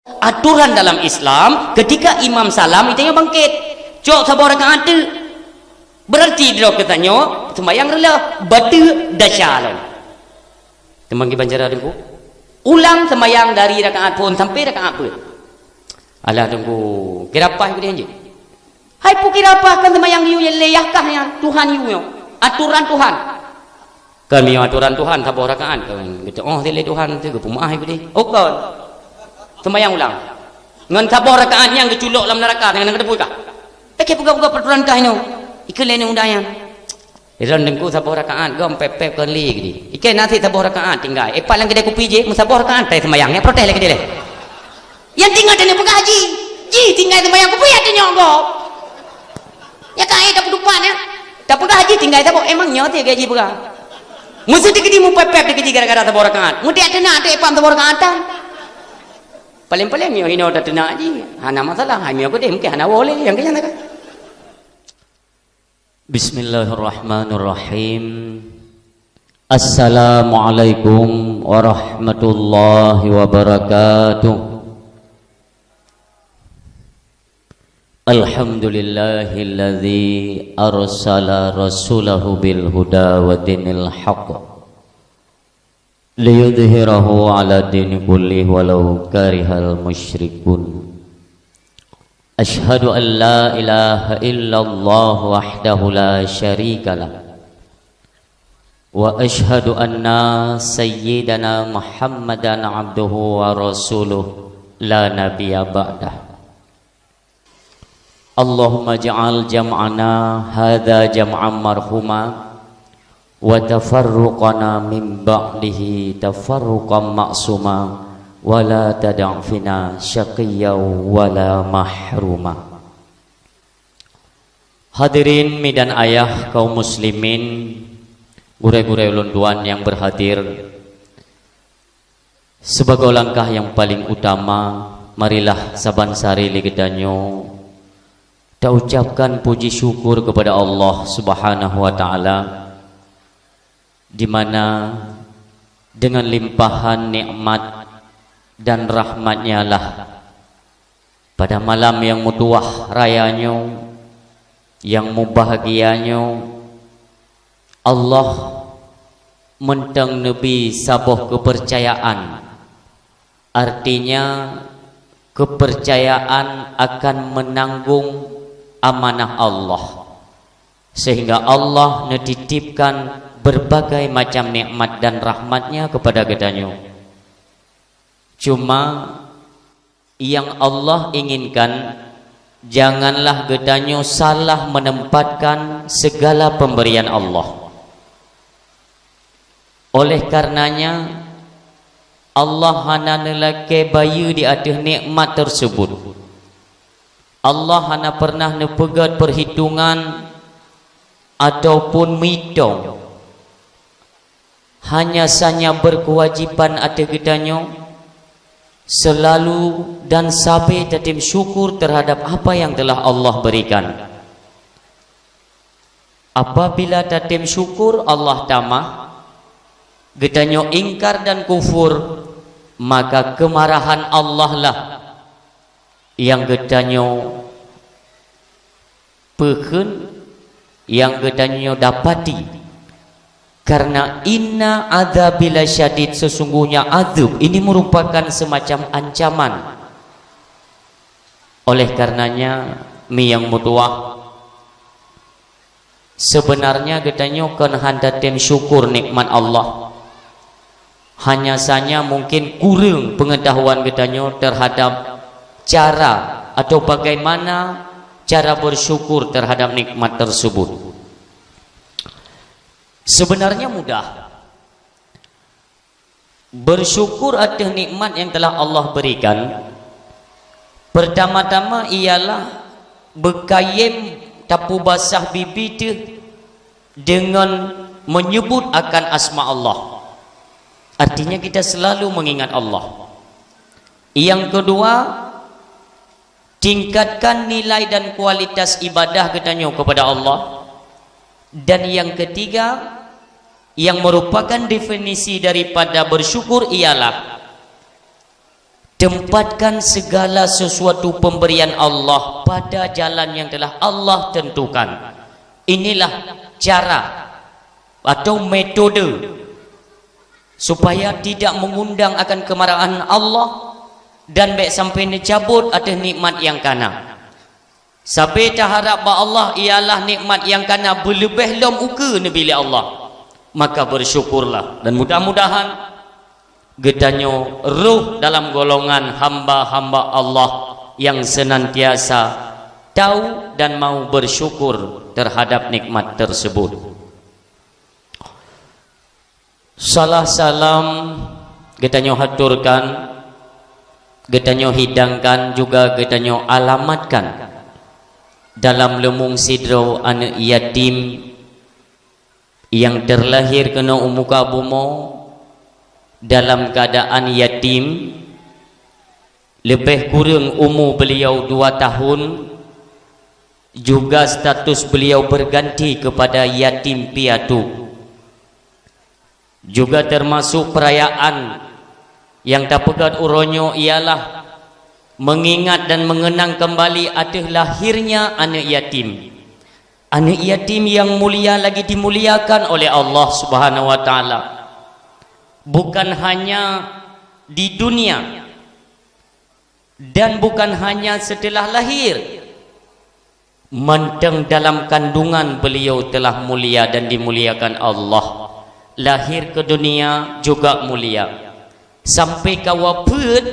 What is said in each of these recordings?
aturan dalam Islam ketika imam salam itu bangkit cok sabar rakaat tu berarti dia katanya sembahyang rela batu dasyalon temang banjara dengku ulang sembahyang dari rakaat pun sampai rakaat pun alah dengku kira apa itu dia je hai pu kira apa kan sembahyang yu yang leyahkah yang Tuhan yu aturan Tuhan kami aturan Tuhan sabar rakaat kan gitu oh dia Tuhan tu pemaah itu dia oh kan sembahyang ulang ngan sabar rakaat yang keculok dalam neraka dengan kedepui kah tak buka-buka peraturan kah ini ikan lain undayan iran dengku sabar rakaat gom pep-pep kali gini ikan nasi sabar rakaat tinggal paling kedai kopi je sabar rakaat tai sembahyangnya protes lagi dia yang tinggal dia pegang haji ji tinggal sembahyang kopi ada nyogok ya kai tak pedupan ya tak pegang haji tinggal sabar emangnya tu gaji pegang mesti dikedi mu pep-pep dikedi gara-gara sabar rakaat mu dia tenang tu epam sabar rakaatan paling-paling mio hino dah tenang haji hana masalah mio ko deh mungkin hana boleh yang kena kan Bismillahirrahmanirrahim. Assalamualaikum warahmatullahi wabarakatuh. Alhamdulillahilladzi arsala rasulahu bil huda wa dinil haqq liyudhhirahu ala dini kulli walau karihal musyrikun. Ashhadu an la ilaha illallah wahdahu la syarikalah wa ashhadu anna sayyidana Muhammadan abduhu wa rasuluh la nabiyya ba'dah. Allahumma ja'al jam'ana hadha jam'an marhuma wa tafarruqana min ba'dihi tafarruqan ma'suma wala tada' fina syaqiyya wala mahruma. Hadirin mi dan ayah kaum muslimin, gure-gure ulun tuan yang berhadir, sebagai langkah yang paling utama marilah saban sari ligedanyo kita ucapkan puji syukur kepada Allah Subhanahu wa taala di mana dengan limpahan nikmat dan rahmatnya lah pada malam yang mutuah rayanya yang mubahagianya Allah mentang Nabi sabuh kepercayaan, artinya kepercayaan akan menanggung amanah Allah sehingga Allah menitipkan berbagai macam nikmat dan rahmatnya kepada gedanya. Cuma yang Allah inginkan janganlah gedanyo salah menempatkan segala pemberian Allah. Oleh karenanya Allah hana nelake bayu di atas nikmat tersebut. Allah hana pernah nepegat perhitungan ataupun mitong. Hanya saja berkewajiban atas gedanyo selalu dan sabar datim syukur terhadap apa yang telah Allah berikan. Apabila datim syukur Allah tamah, gedanyo ingkar dan kufur, maka kemarahan Allah lah yang gedanyo peken, yang gedanyo dapati. Karena inna adzabila syadid, sesungguhnya azab ini merupakan semacam ancaman. Oleh karenanya mi yang mutuah sebenarnya getanyo kan handatin syukur nikmat Allah. Hanya saja mungkin kurang pengetahuan getanyo terhadap cara atau bagaimana cara bersyukur terhadap nikmat tersebut. Sebenarnya mudah. Bersyukur atas nikmat yang telah Allah berikan. Pertama-tama ialah berkayem tapu basah bibi tu dengan menyebut akan asma Allah. Artinya kita selalu mengingat Allah. Yang kedua, tingkatkan nilai dan kualitas ibadah kita kepada Allah. Dan yang ketiga, yang merupakan definisi daripada bersyukur ialah Tempatkan segala sesuatu pemberian Allah pada jalan yang telah Allah tentukan. Inilah cara atau metode supaya tidak mengundang akan kemarahan Allah dan baik sampai dicabut atas nikmat yang kana. Sampai tak harap bahawa Allah ialah nikmat yang kana berlebih lom uka bila Allah. Maka bersyukurlah dan mudah-mudahan getanyo ruh dalam golongan hamba-hamba Allah yang senantiasa tahu dan mau bersyukur terhadap nikmat tersebut. Salah salam getanyo haturkan, getanyo hidangkan, juga getanyo alamatkan dalam lemung sidro anak yatim yang terlahir kena umuka bumo dalam keadaan yatim, lebih kurang umur beliau 2 tahun, juga status beliau berganti kepada yatim piatu. Juga termasuk perayaan yang tak pegat uronyo ialah mengingat dan mengenang kembali atas lahirnya anak yatim. Anak yatim yang mulia lagi dimuliakan oleh Allah Subhanahu wa taala. Bukan hanya di dunia dan bukan hanya setelah lahir, menteng dalam kandungan beliau telah mulia dan dimuliakan Allah. Lahir ke dunia juga mulia, sampai kawaput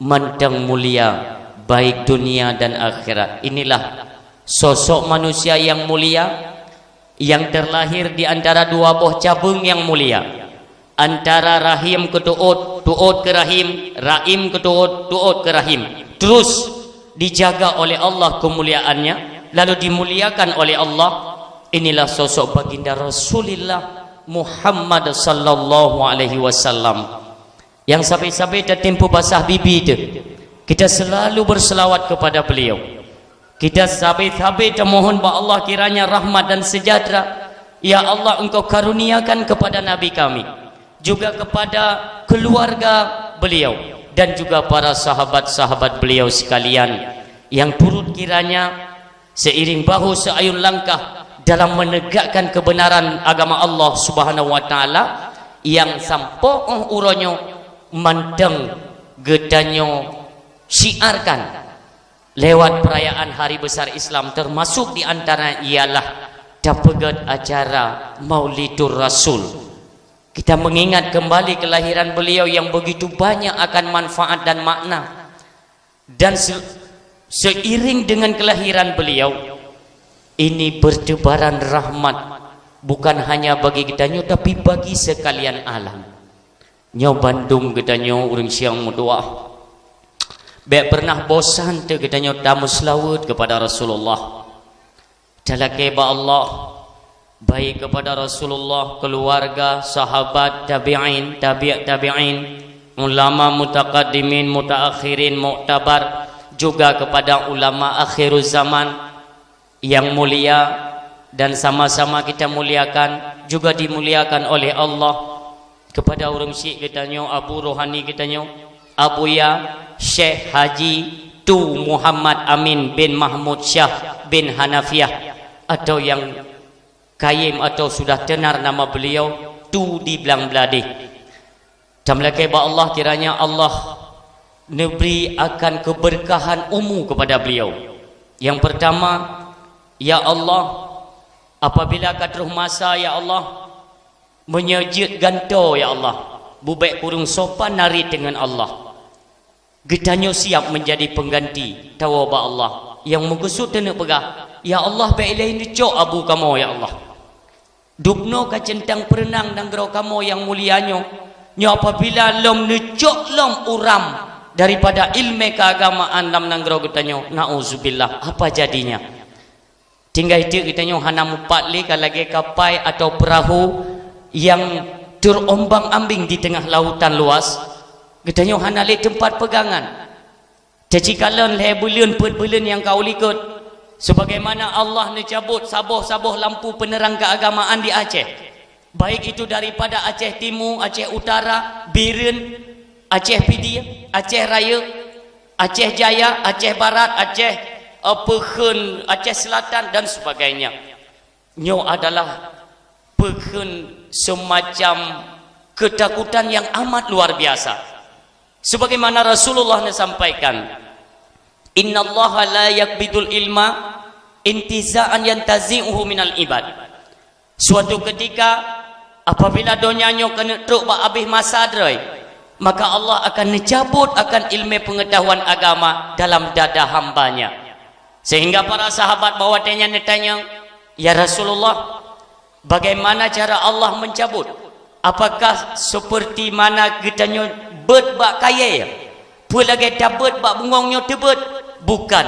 menteng mulia baik dunia dan akhirat. Inilah sosok manusia yang mulia yang terlahir di antara 2 buah cabang yang mulia, antara rahim ke tuut, tuut ke rahim, rahim ke tuut, tuut ke rahim, terus dijaga oleh Allah kemuliaannya, lalu dimuliakan oleh Allah. Inilah sosok baginda Rasulullah Muhammad sallallahu alaihi wasallam yang sampai-sampai tertempuh basah bibi itu kita selalu berselawat kepada beliau. Kita sampai-sampai mohon ba Allah kiranya rahmat dan sejahtera ya Allah engkau karuniakan kepada nabi kami, juga kepada keluarga beliau dan juga para sahabat-sahabat beliau sekalian yang turut kiranya seiring bahu seayun langkah dalam menegakkan kebenaran agama Allah Subhanahu wa taala yang sampo uronyo manteng gedanyo syiarkan lewat perayaan hari besar Islam, termasuk di antara ialah dapegat acara Maulidur Rasul. Kita mengingat kembali kelahiran beliau yang begitu banyak akan manfaat dan makna, dan seiring dengan kelahiran beliau ini bertebaran rahmat bukan hanya bagi kita nyo tapi bagi sekalian alam. Nyo Bandung kita nyo urang siang doa. Baik pernah bosan tu kita nyo tamu selawat kepada Rasulullah. Jalake ba Allah baik kepada Rasulullah, keluarga, sahabat, tabi'in, tabi'in, ulama mutaqaddimin, mutaakhirin, mu'tabar, juga kepada ulama akhirul zaman yang mulia dan sama-sama kita muliakan, juga dimuliakan oleh Allah. Kepada orang syekh kita nyo, abu rohani kita nyo, Abu Ya Syekh Haji Tu Muhammad Amin bin Mahmud Syah bin Hanafiyah, atau yang kaim atau sudah tenar nama beliau Tu di Belang Beladih. Tamlakai ba Allah kiranya Allah neberi akan keberkahan umur kepada beliau. Yang pertama, ya Allah, apabila kadruh masa ya Allah menyejut ganto ya Allah, bubaik kurung sopan nari dengan Allah, getanyo siap menjadi pengganti tawa ba Allah yang mengusut dan pegah ya Allah baiklah ini cok abu kamu ya Allah dubno ka centang perenang dan gerau kamu yang mulianyo nyo apabila lom necok lom uram daripada ilmu keagamaan lam nang gerau getanyo nauzubillah apa jadinya. Tinggal itu kita nyo hana mupatli kalagi kapai atau perahu yang terombang ambing di tengah lautan luas. Kita nyo hana le tempat pegangan. Jadi kalau le bulan bulan yang kau likut, sebagaimana Allah necabut saboh-saboh lampu penerang keagamaan di Aceh, baik itu daripada Aceh Timur, Aceh Utara, Biren, Aceh PD, Aceh Raya, Aceh Jaya, Aceh Barat, Aceh Pekhen, Aceh Selatan dan sebagainya. Nyo adalah Pekhen semacam ketakutan yang amat luar biasa. Sebagaimana Rasulullah sampaikan, innallaha la yakbidul ilma intiza'an yantazi'uhu minal ibad. Suatu ketika apabila donyanya kena truk bak habis masa drai, maka Allah akan mencabut akan ilmu pengetahuan agama dalam dada hambanya. Sehingga para sahabat bawa tanya, ya Rasulullah, bagaimana cara Allah mencabut? Apakah seperti mana kitanya bird bak kaya? Pulagi dapat bak bungongnya tebet? Bukan.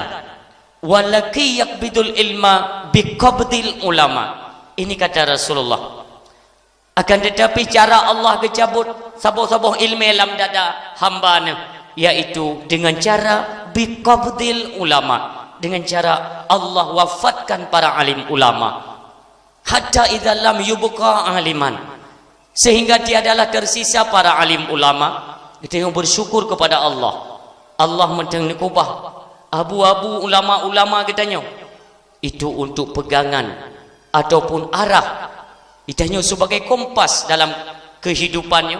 Walaki yakbidul ilma biqabdil ulama. Ini kata Rasulullah. Akan tetapi cara Allah kecabut sabuh-sabuh ilmu dalam dada hamba-Nya, yaitu dengan cara biqabdil ulama, dengan cara Allah wafatkan para alim ulama. Hatta idza lam yubqa aliman, sehingga tiadalah tersisa para alim ulama. Kita yang bersyukur kepada Allah. Allah menengkubah abu-abu ulama-ulama katanya itu untuk pegangan ataupun arah. Itanya sebagai kompas dalam kehidupannya,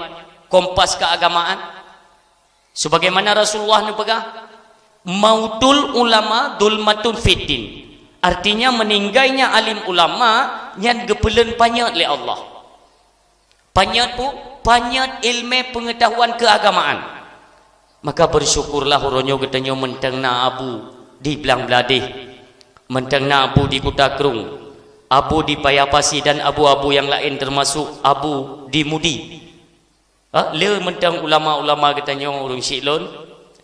kompas keagamaan. Sebagaimana Rasulullah pegang, mautul ulama dulmatun fitin. Artinya meninggalnya alim ulama yang gepelen panyat oleh Allah. Panyat pun panyat ilmu pengetahuan keagamaan. Maka bersyukurlah uronyo katanya mentengna abu di Belang Beladih, mentengna abu di Kutakrung, abu di Payapasi dan abu-abu yang lain termasuk abu di Mudi. Le mentang ulama-ulama katanya urung Syiklon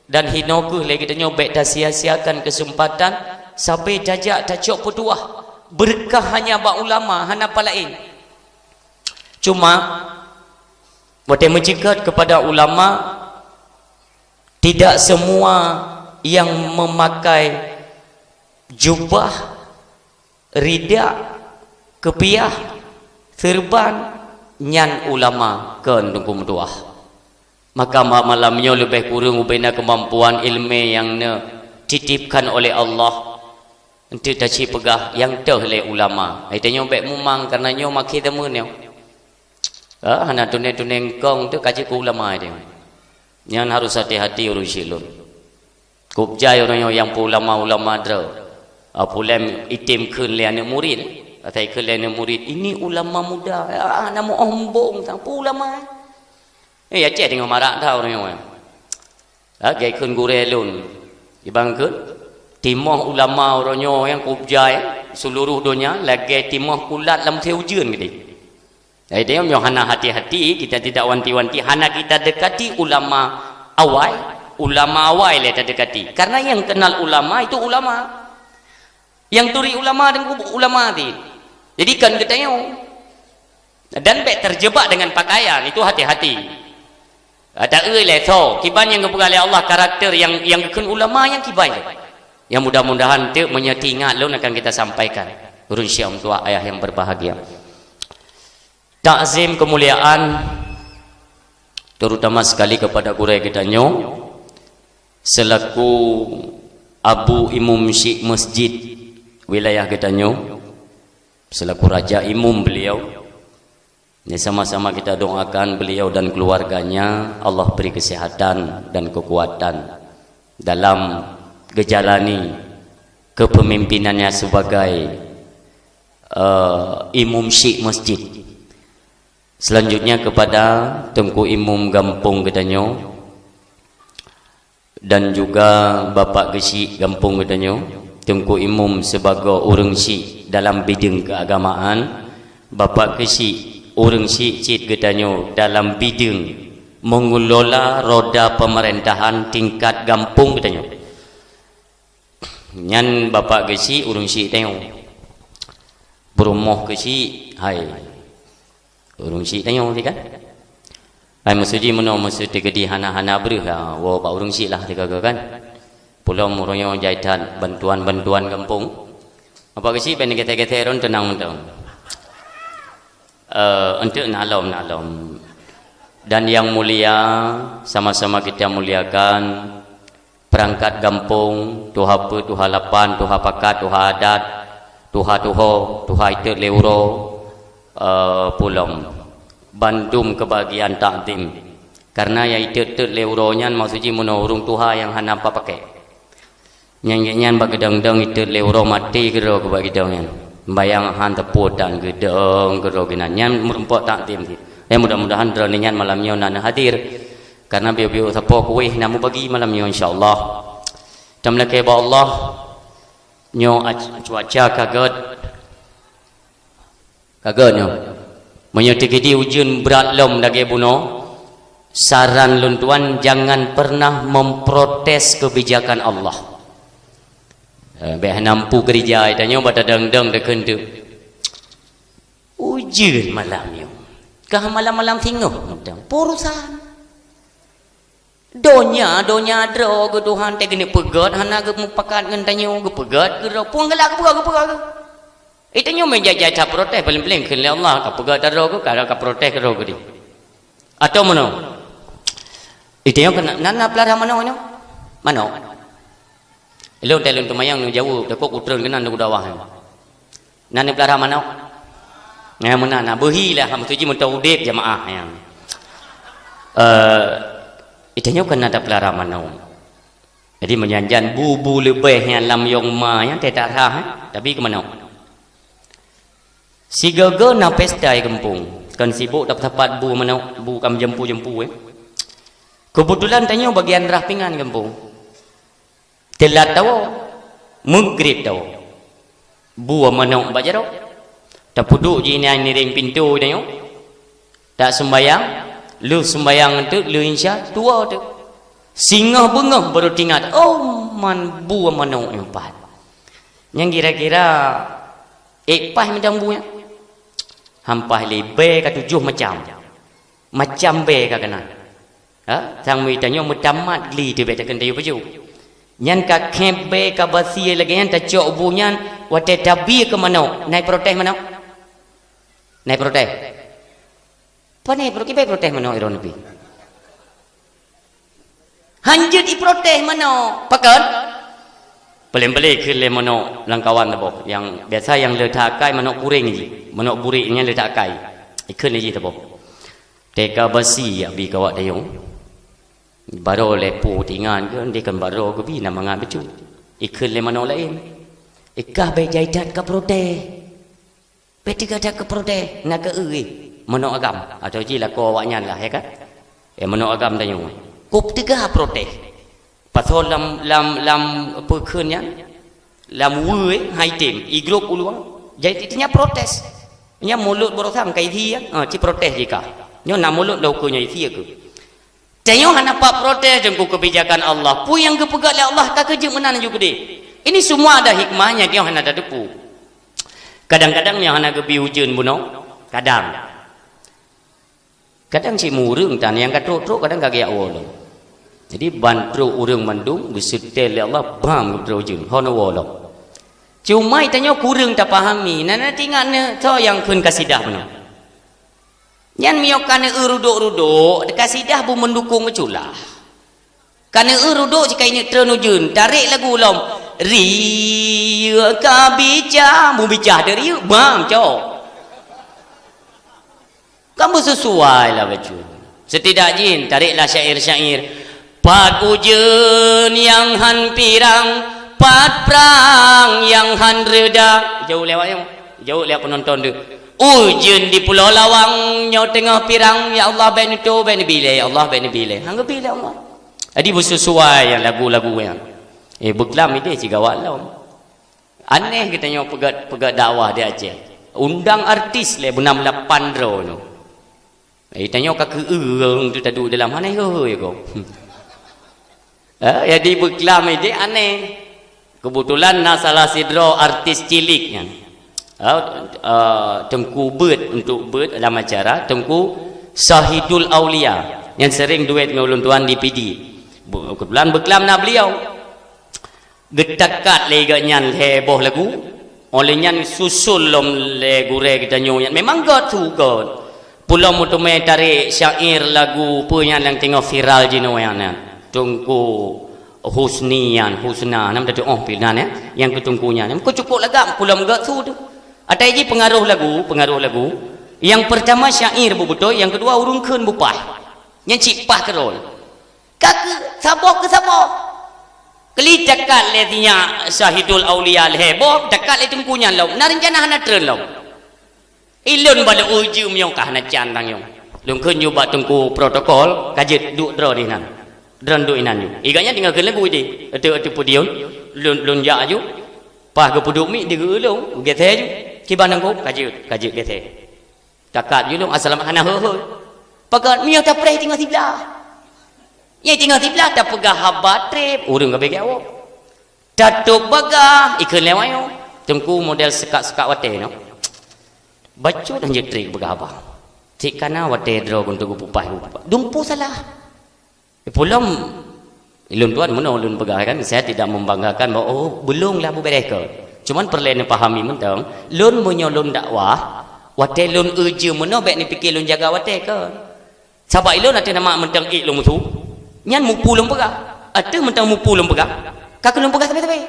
dan hinokuh lagi katanya baik dah sia-siakan kesempatan sampai jajak tajak petuah berkah hanya bak ulama hana apa lain. Cuma boleh mencegat kepada ulama, tidak semua yang memakai jubah, ridak, kepiah, serban nyan ulama ke nungkum doa. Maka malamnya lebih kurang ubena kemampuan ilmu yang dititipkan oleh Allah untuk daci pegah yang dah oleh ulama. Aitanya baik mumang karena nyo maki temennya. Hana tunai-tunai kong tu kaji ku ulama dia. Yang harus hati-hati urus silun. Kubjai orang yang ulama-ulama dra. Apulem itim kun lian murid. Atai kun lian murid ini ulama muda. Nama ombong tang ulama. Ya cek dengan marak dah orang yang. Gai kun gurelun. Ibang kun timah ulama orangnya yang kubjai seluruh dunia lagi timah kulat dalam ujian gede. Jadi yang hana hati-hati, kita tidak wanti-wanti, hana kita dekati ulama awal le kita dekati. Karena yang kenal ulama itu ulama. Yang turi ulama dan ulama tadi. Jadi kan katanya dan baik terjebak dengan pakaian itu hati-hati. Ada leto, kiban yang kepegali Allah karakter yang kekun ulama yang kiban. Yang mudah-mudahan tu menyetingat lo akan kita sampaikan. Urun syam tua ayah yang berbahagia. Takzim kemuliaan terutama sekali kepada gurai kedanyo selaku Abu Imam Syekh Masjid wilayah kedanyo, selaku Raja Imam beliau. Ini sama-sama kita doakan beliau dan keluarganya Allah beri kesehatan dan kekuatan dalam menjalani kepemimpinannya sebagai Imam Syekh Masjid. Selanjutnya kepada Tengku Imam Gampung Kedanyo dan juga Bapak Gesi Gampung Kedanyo, Tengku Imam sebagai orang Syekh dalam bidang keagamaan, Bapak Gesi orang Syekh Cid Kedanyo dalam bidang mengelola roda pemerintahan tingkat Gampung Kedanyo. Nyan Bapak Gesi orang Syekh tengok berumah Gesi hai urung Syekh tanya kan ai maksudnya mana maksud tegedi hana-hana berih wa pak urung Syekh lah tiga kan pulang orang jahitan bantuan-bantuan kampung apa ke Syekh ben kata-kata ron tenang untuk nalom Dan yang mulia, sama-sama kita muliakan perangkat kampung, tuha pe, tuha lapan, tuha pakat, tuha adat, tuha tuho, tuha itu leuro, pulang bandum kebahagiaan takdim. Karena ya itu leuronya maksudnya menurung tuha yang hana apa pakai. Nyanyian bagedang-dang itu leuro mati kero kebagedangnya. Bayang han teputan gedang kero ginannya merumpok takdim. Mudah-mudahan droninya malamnya nana hadir. Karena biu-biu sapo kuih namu bagi malamnya insyaallah. Tamlake ba Allah nyo cuaca kaget nyo. Menyutikidi ujun berat lom dage buno. Saran luntuan jangan pernah memprotes kebijakan Allah. Beh nampu gereja itanyo bata dang-dang de kendu. Ujun malamnya. Kah malam-malam tinguh porusan. Donya dro ke Tuhan te gini pegat hana ke mupakat ngan tanyo ke pegat ke pun gelak ke pegat. Itanyo menjajah cap protes paling-paling ke Allah ka pegat dro ke kada ka protes ke ro ke di. Atau mano? Itanyo kena nana pelara mano. Elo telun tumayang nu jauh tekok utreun kenan nu dawah. Nana pelara mano? Nga menana behilah ham tuji mutaudib jamaah yang. Itanyo kena ada pelara mano. Jadi menjanjan bubu lebih yang lam yong ma yang tidak rah tapi ke mano? Si gaga na pesta kampung. Kan sibuk dapat tempat bu mano bu kam jempu Kebetulan tanyo bagian rapingan kampung. Telat tahu maghrib tahu. Bu mano bajaro. Tak puduk je ni ring pintu tanyo. Tak sembayang, lu sembayang tu lu insya tua tu. Singa bengah baru tinggal. Oh man bu mano empat. Yang kira-kira pas macam bu nya. Hampah lebe ka 7 macam. Macam be ka kena. Sang mi tanyo mutamat gli tu be ta kan tayo baju. Nyan ka kembe ka basi lagi yan ta cok bu nyan wate tabi ke mano. Naik protes mano. Naik protes. Pane protes mano iron pi. Hanjut i protes mano. Pakan? Pelem-pelem ke le mano langkawan tabo yang biasa yang letakai mano kuring ji. Mano buri nya letakai. Ikun ji tabo. Teka basi ya bi kawak dayong. Baro lepo tingan ke dekan baro ke bi na manga becu. Ikun le mano lain. Ikah be jaitat ka protes. Peti kata ke protes nak ke mano agam atau ji la ko awaknya lah ya kan. Mano agam dayong. Kup tiga protes. Pasal lam perkennya lam wue hai tim igrup uluang jadi titinya protes nya mulut borosam kai thi ci protes jika nyo na mulut lau ko nyai thi ke tanyo hana pa protes jengku kebijakan Allah pu yang kepegat oleh Allah tak kerja menan juga deh ini semua ada hikmahnya dia hana ada depu kadang-kadang yang hana gebi hujan buno kadang si murung tan yang katruk kadang kagak awol. Jadi bantu urang mandung bersetel Allah bam berujung hono wolo. Cuma itanya kurang tak pahami. Nana tinggalnya tu yang kun kasidah mana. Yan miokane uruduk kasidah bu mendukung meculah. Karena uruduk jika ini trenujun tarik lagu lom riya kabija mu bijah dari bam cok. Kamu sesuai lah baju. Setidak jin tariklah syair-syair. Pat ujen yang han pirang, pat perang yang han reda. Jauh lewat penonton tu. Ujen di Pulau Lawang, nyo tengah pirang. Ya Allah ben itu ben bilai, ya Allah ben bilai. Hangga bilai Allah. Jadi bersesuai yang lagu-lagu yang. Beklam ini si gawat lah. Aneh kita nyo pegat dakwah dia aja. Undang artis le benam 8 ro no. Tanya kak tu tadu dalam mana ya kau. Jadi beklam ini aneh. Kebetulan nasalah sidro artis ciliknya. Tengku Bet untuk Bet dalam acara Tengku Sahidul Aulia yang sering duet dengan ulun tuan di PD. Kebetulan beklam na beliau. Getakat leganya heboh lagu. Olehnya susul lom le gure kita nyonya. Memang god tu god. pulau mutumai tarik syair lagu punya yang tengok viral jino yang tungku husna nam tadi pilan yang ketungkunya nam cukup lagak pulau enggak tu ada lagi pengaruh lagu yang pertama syair betul, yang kedua urung keun bupah yang cipah kerol kak sabar kali dekat letinya Syahidul Aulia lehbo dekat letum kunya law narencana hana tren law ilun bala uji myong kah na chan bang yong lung keun yu ba tungku protokol kajet duk dro di nan dran duk inan yu iganya tinggal keun lagu di atu pudion lun ya ju pah ke puduk mi di gelong gethe ju kiban ngko kajet gethe dekat yu long assalam hana ho pakat mi ta preh tinggal tiblah yang tinggal tiblah tak pegah habat trip urung ke bagi awak datuk bagah ikut lewayo tengku model sekat wate no baca dan jetrik pegah apa cik kana wate draw untuk upah dumpu salah pulang ilun tuan mana ulun pegah kan saya tidak membanggakan bahawa oh belumlah mereka cuman perlu pahami mentang lun menyolun dakwah wate lun uji mana baik ni fikir lun jaga wate ke sabak ilun ada nama mentang ilun tu nyan mupu lung pegah ada mentang mupu lung pegah kakak lung pegah tapi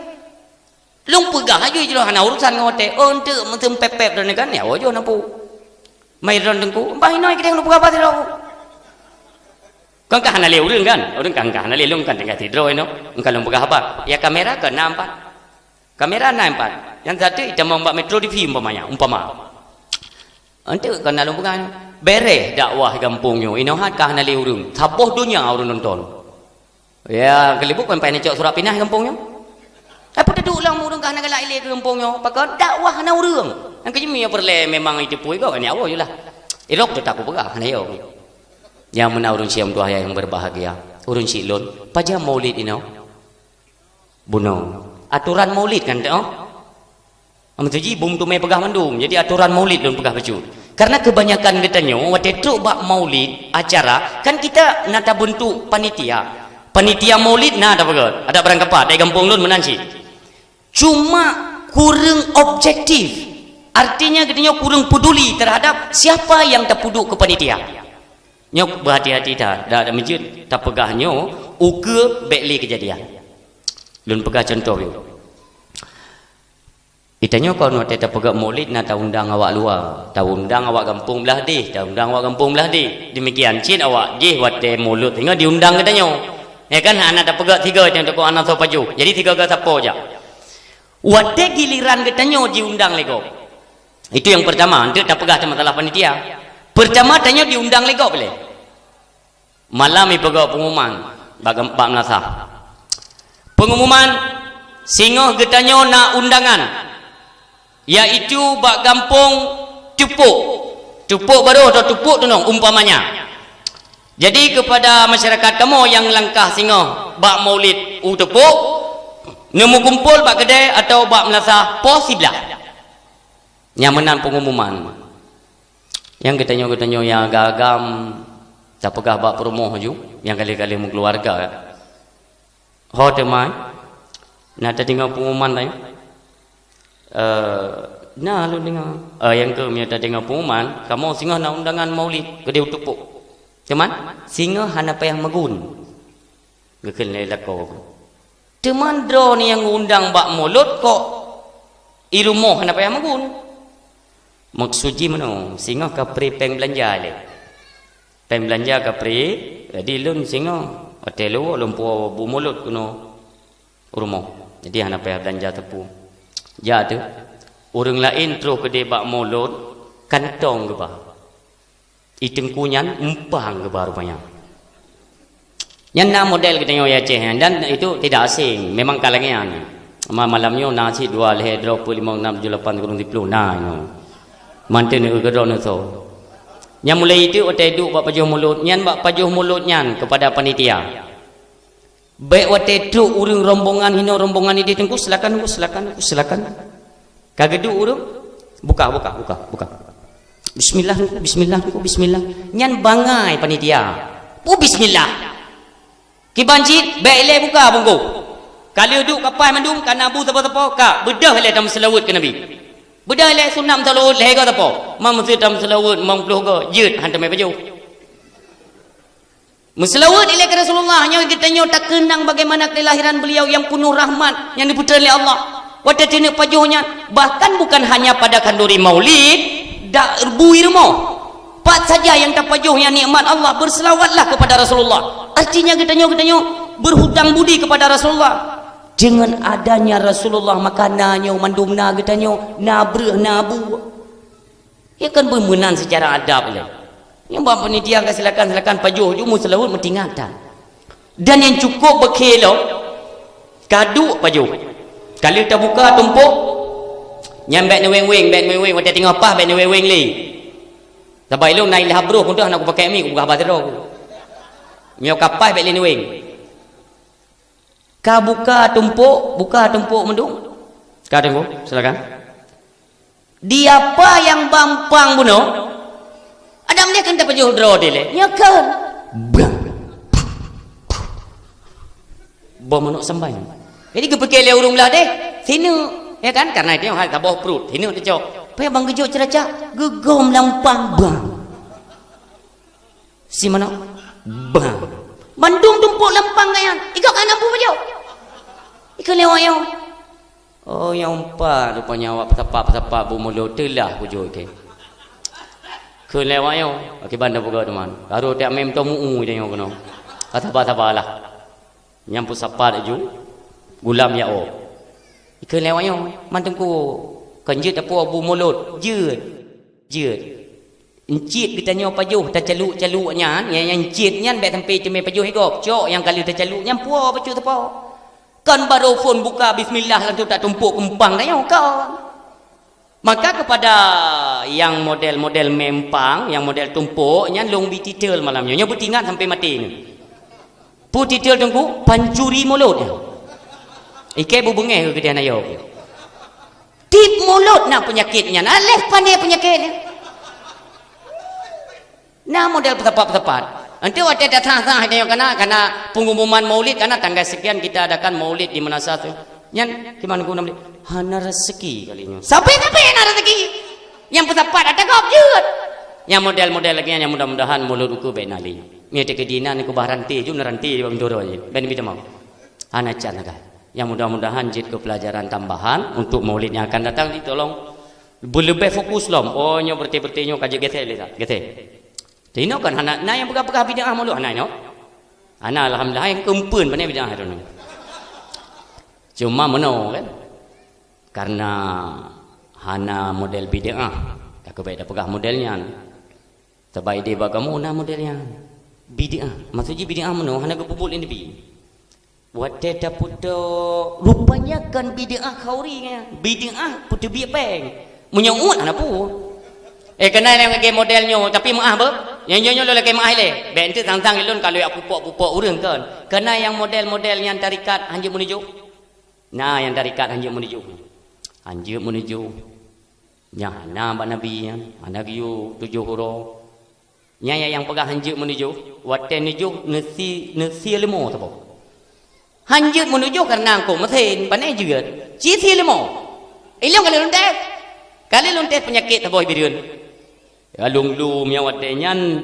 lung pegah aja je hana urusan ngote untuk mentem pepep dan kan ya ojo nampu mai ron tengku bah noi kedeng lung pegah apa tiro kan ka hana le urang kan urang kan hana le lung kan tengah tidro no engkau lung pegah apa ya kamera ke nampak kamera nampak yang satu itu mbak Metro TV umpama ante kan lung pegah bere dakwah kampungnya inohat kah nali urung taboh dunia urung nonton ya kelibuk sampai ni cok surat pinah kampungnya apa duduk ulang urung kah nak lai ke kampungnya pakar dakwah na urung yang kejemi ya perle memang itu pui kau kan ya Allah jelah irok tu tak pegah na yo yang mana urung siam dua yang berbahagia urung silon pajam maulid ino buno aturan maulid kan teh amtuji bum tu mai pegah mandum jadi aturan maulid lun pegah baju karena kebanyakan katanya waktu itu bak maulid acara kan kita nata bentuk panitia maulid nah ada barang kepat dari kampung lun menanci cuma kurang objektif artinya katanya kurang peduli terhadap siapa yang terpuduk ke panitia nyok berhati-hati dah ada masjid tak pegahnya uke bekli kejadian lun pegah contoh yo itanya kau nak tetap pegak maulid nak tahu undang awak luar tahu undang awak kampung belah di tahu undang awak kampung belah di demikian cint awak je wate mulut hingga diundang katanya ya kan anak tak pegak tiga yang tak kau anak tahu paju jadi tiga ke siapa aja wate giliran katanya diundang lego itu yang pertama nanti tak pegak masalah panitia pertama tanya diundang lego boleh malam ni pegak pengumuman bak melasa pengumuman singoh katanya nak undangan yaitu bak kampung tupuk baru atau tupuk tu nong umpamanya jadi kepada masyarakat kamu yang langkah singoh bak maulid tupuk nemu kumpul bak kedai atau bak melasa posiblah yang menang pengumuman yang katanya yang agam tak pegah bak promo ju yang kali-kali mu keluarga ho teman nak tinggal pengumuman tanya nah lu dengar yang ke minta dengar pengumuman kamu singa nak undangan maulid gede utupuk cuman singa hana payah magun gekel lelako cuman dro ni yang undang bak mulut kok irumoh hana payah magun maksudji mano singa kapri peng belanja kapri jadi lun singa hotel lu lumpu bu mulut kuno urumoh jadi hana payah belanja tepu ya tu orang lain terus ke debak mulut kantong ke bah iteng kunyan empang ke bah rupanya yang nak model kita yang Aceh dan itu tidak asing memang kalangan malamnya nasi 2 leh 25 6 7 8 kurang 10 nah itu mantan ke gedon itu yang mulai itu otai duk bak pajuh mulut nyan bak pajuh mulut nyan kepada panitia baik waktu itu urang rombongan hino rombongan ini tengku silakan kagedu urang buka bismillah nyan bangai panitia bismillah kibanjit baik le buka bungku kalau duk kapal mandum kan abu tepo-tepo ka bedah le dalam selawat ke nabi Bedai sunam salawut leh kata apa? Mam sedam salawut mam puluh ke jut hantar mai baju. Muslawut ilahi Rasulullah nya kita nyo tak kenang bagaimana kelahiran beliau yang penuh rahmat yang diputra oleh Allah. Wada jenis pajuhnya bahkan bukan hanya pada kanduri maulid dak buir mo. Pat saja yang tak pajuhnya nikmat Allah berselawatlah kepada Rasulullah. Artinya kita nyo berhutang budi kepada Rasulullah. Dengan adanya Rasulullah makanannya mandumna getanyo nabreh nabu. Ia kan bermenan secara adab le. Yang bapa ni dia silakan pajuh ju muslawut mentingatan. Dan yang cukup berkelo kaduk pajuh. Kalau kita buka tumpuk nyambek ni weng-weng, beg ni weng, wata tengok apa beg ni weng li. Sabai lu naik lah bro pun dah nak aku pakai mi aku buka batero. Mio kapai beg ni weng. Ka buka tumpuk mendung. Ka tunggu, silakan. Dia apa yang bampang buno? Adam dia kan tak pajuh draw dia le. Ya kan. Bom menuk sembahyang. Jadi kepekele urung lah deh. Sini, ya kan? Karena dia hal tabah perut. Sini dia cok. Payah bang gejuk ceracak, gegom lampang bang. Si mana? Bang. Bandung tumpuk lampang kayan. Ikut kan nampu pajuh. Ikut lewat yang. Oh yang empat rupanya awak petapa bu mulut telah pujuk ke. Ke lewat yang. Okey bandar buka teman. Baru tak mem tu muu dia yang kena. Sabar-sabarlah. Nyampu sapa dak ju. Gulam ya o. Ikut lewat yang mantengku. Kanjut apa bu mulut. Jeut. Encit kita nyo pajuh ta caluk-caluknya yang encitnya bet sampai cemai pajuh higop. Cok yang kali ta caluknya puah pajuh tepa. Kan baru phone buka bismillah lalu tak tumpuk kempang dah kan. Maka kepada yang model-model mempang, yang model tumpuk, nya long bititel malamnya. Nya bertingat sampai mati ni. Putitel tunggu pancuri mulut. Ike bubungeh ke dia nayo. Tip mulut nak penyakitnya. Nah leh pandai penyakitnya. Nah model tepat-tepat. Nanti waktu datang yang karena pengumuman maulid karena tanggal sekian kita adakan maulid di mana satu. Nyan gimana guna maulid? Hana rezeki kalinya. Sampai hana rezeki. Yang tepat ada kau jut. Yang model-model lagi yang mudah-mudahan mulut uku benali. Mie tekedinan ku baranti ju naranti di bang doro je. Ben bida mau. Hana canaga. Yang mudah-mudahan jid ke pelajaran tambahan untuk maulid yang akan datang ditolong lebih fokus lom. Oh nyo berti-berti nyo kaje gete le gete. Tino kan anak na yang pegah-pegah bid'ah mulu anak no. Anak alhamdulillah yang kempen pandai bid'ah tu. Cuma meno kan. Karena hana model bid'ah. Tak kebaik dah pegah modelnya. Terbaik dia bagamu na modelnya. Bid'ah. Maksudnya bid'ah meno hana kebubul ini bi. Buat teta puto rupanya kan bid'ah khauri nya. Bid'ah puto bi peng. Menyuut anak pu. Kena yang lagi modelnya tapi maaf ber. Yang nyonya lo lagi maaf le. Bente tang-tang ilun kalau ya pupuk-pupuk urang kan. Kena yang model-model yang tarikat hanjur menuju. Nah, yang tarikat hanjur menuju. Hanjur menuju. Nya na ba nabi ya. Nabi yu 7 huruf. Nya yang pegang hanjur menuju. Wate menuju nasi lemo tu. Hanjur menuju karena angko mesin panai juga. Ci lemo. Ilung kalau lontet. Kali lontet penyakit taboh biriun. Alung-lum yang wadenyan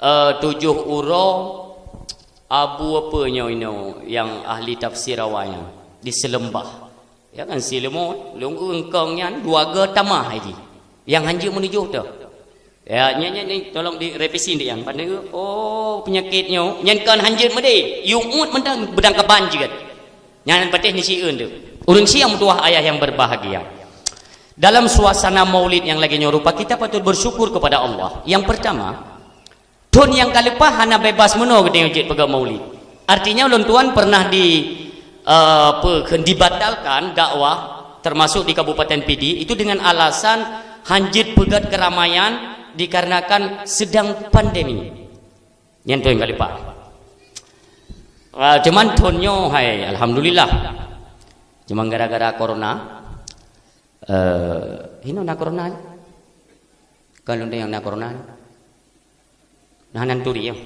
7 urau abu apanya ini yang ahli tafsir awalnya di selembah ya kan silemo lung engkongnya 2 ge tamah haji yang hanjur menuju tu ya ni tolong direvisi dia yang pandai oh penyakitnya nyan kan hanjur mede yumut mendang bedang keban juga nyan patih ni sieun tu urang siang tuah ayah yang berbahagia. Dalam suasana maulid yang lagi nyorupa kita patut bersyukur kepada Allah. Yang pertama, tun yang kalepah hana bebas meno gede ujit pega maulid. Artinya ulun tuan pernah dibatalkan dakwah termasuk di Kabupaten Pidi itu dengan alasan hanjit pegat keramaian dikarenakan sedang pandemi. Yang tu yang kalepah. Cuman tunyo hai alhamdulillah. Cuma gara-gara corona hino na corona kalau dia yang na corona nah nanturi ya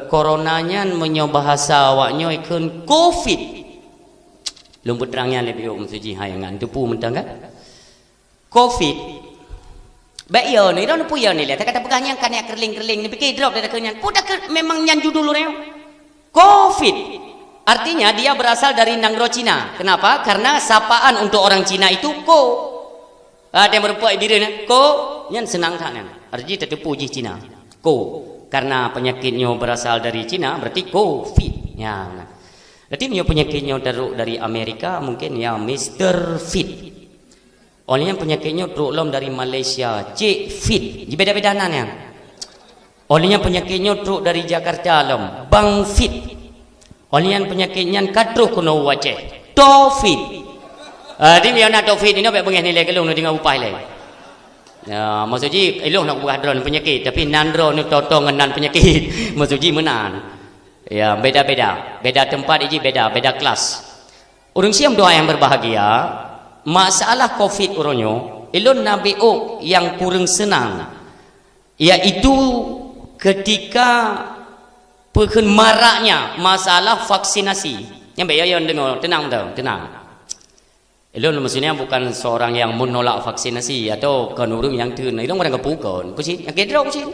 coronanya menyo bahasa awaknya ikun covid Lumpur terangnya lebih suci hayangan tu pu mentang kan COVID baik yo ni ron pu yo ni lah tak kata pegangnya kan ya kerling-kerling ni pikir drop dah kenyan pu dah memang nyan judul reo COVID artinya dia berasal dari Nanggro Cina. Kenapa? Karena sapaan untuk orang Cina itu ko. Ada yang berupa ibirana ko nyan senang tangan. Artinya tertipu ji Cina. Ko karena penyakitnya berasal dari Cina berarti COVID. Ya. Berarti penyakitnya dari Amerika mungkin ya Mr. Fit. Olehnya penyakitnya terulom dari Malaysia Cik Fit. Jadi beda-beda nanya. Olehnya penyakitnya teruk dari Jakarta lom Bang Fit. Olehnya penyakitnya kadruh kuno wajah Tofit. Di dia nak Tofit ini apa bengih nilai kelung dengan upah le. Ya, maksudnya elok nak buat drone penyakit tapi nandro ni totong dengan penyakit. Maksudnya menan. Ya, beda-beda. Beda tempat ini beda kelas. Orang siam doa yang berbahagia, masalah COVID uronyo, elon nabi yang kurang senang. Iaitu ketika maraknya masalah vaksinasi. Yang baik yang dengar, tenang. Elon maksudnya bukan seorang yang menolak vaksinasi atau kan orang yang tun. Elon orang kepukan. Kucing, yang kedua kucing.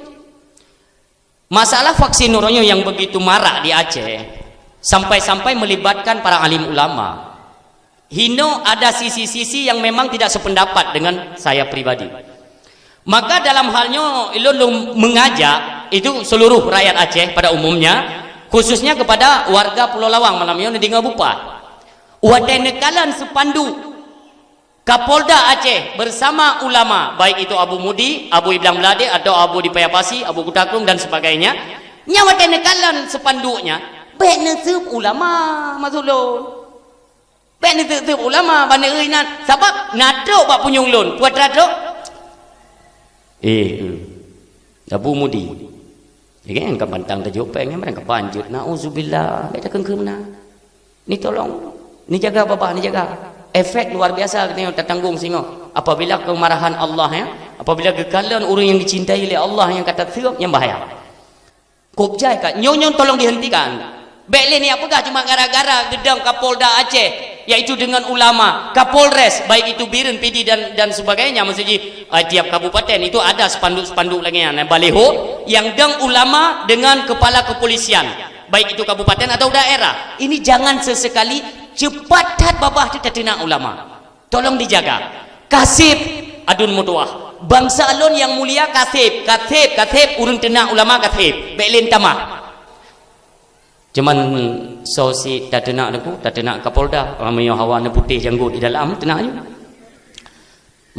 Masalah vaksin uronyo yang begitu marak di Aceh sampai-sampai melibatkan para alim ulama. Hino ada sisi-sisi yang memang tidak sependapat dengan saya pribadi. Maka dalam halnya elon mengajak itu seluruh rakyat Aceh pada umumnya, khususnya kepada warga Pulau Lawang malam ini dengan bupa. Wadai nekalan sepandu Kapolda Aceh bersama ulama, baik itu Abu Mudi, Abu Iblang Belade atau Abu di Payapasi, Abu Kutakung dan sebagainya. Nya wadai nekalan sepanduknya, baik nasib ulama masulun. Baik nasib ulama bani euinan sebab nadro bak punyung lun, puat radro. Abu Mudi. Ya kan kan pantang terjopeng kan mereka panjut. Nauzubillah, beta kengkem na. Ni tolong. Ni jaga bapak, ni jaga. Efek luar biasa kita tertanggung singo. Apabila kemarahan Allah ya, apabila kegagalan orang yang dicintai oleh Allah yang kata teruk yang bahaya. Kopjai kat nyon tolong dihentikan. Baiklah ni apakah cuma gara-gara gedang Kapolda Aceh yaitu dengan ulama, Kapolres baik itu Biren, PD dan sebagainya, maksudnya tiap kabupaten itu ada spanduk-spanduk lagi yang baliho yang deng ulama dengan kepala kepolisian baik itu kabupaten atau daerah. Ini jangan sesekali cepat hat babah tu terkena ulama. Tolong dijaga. Kasib adun mutuah. Bangsa alun yang mulia kasib urun tena ulama kasib. Baiklah tamah. Cuman sosi tak tenak aku, tak tenak Kapolda. Ramai hawa na putih janggut di dalam tenak je.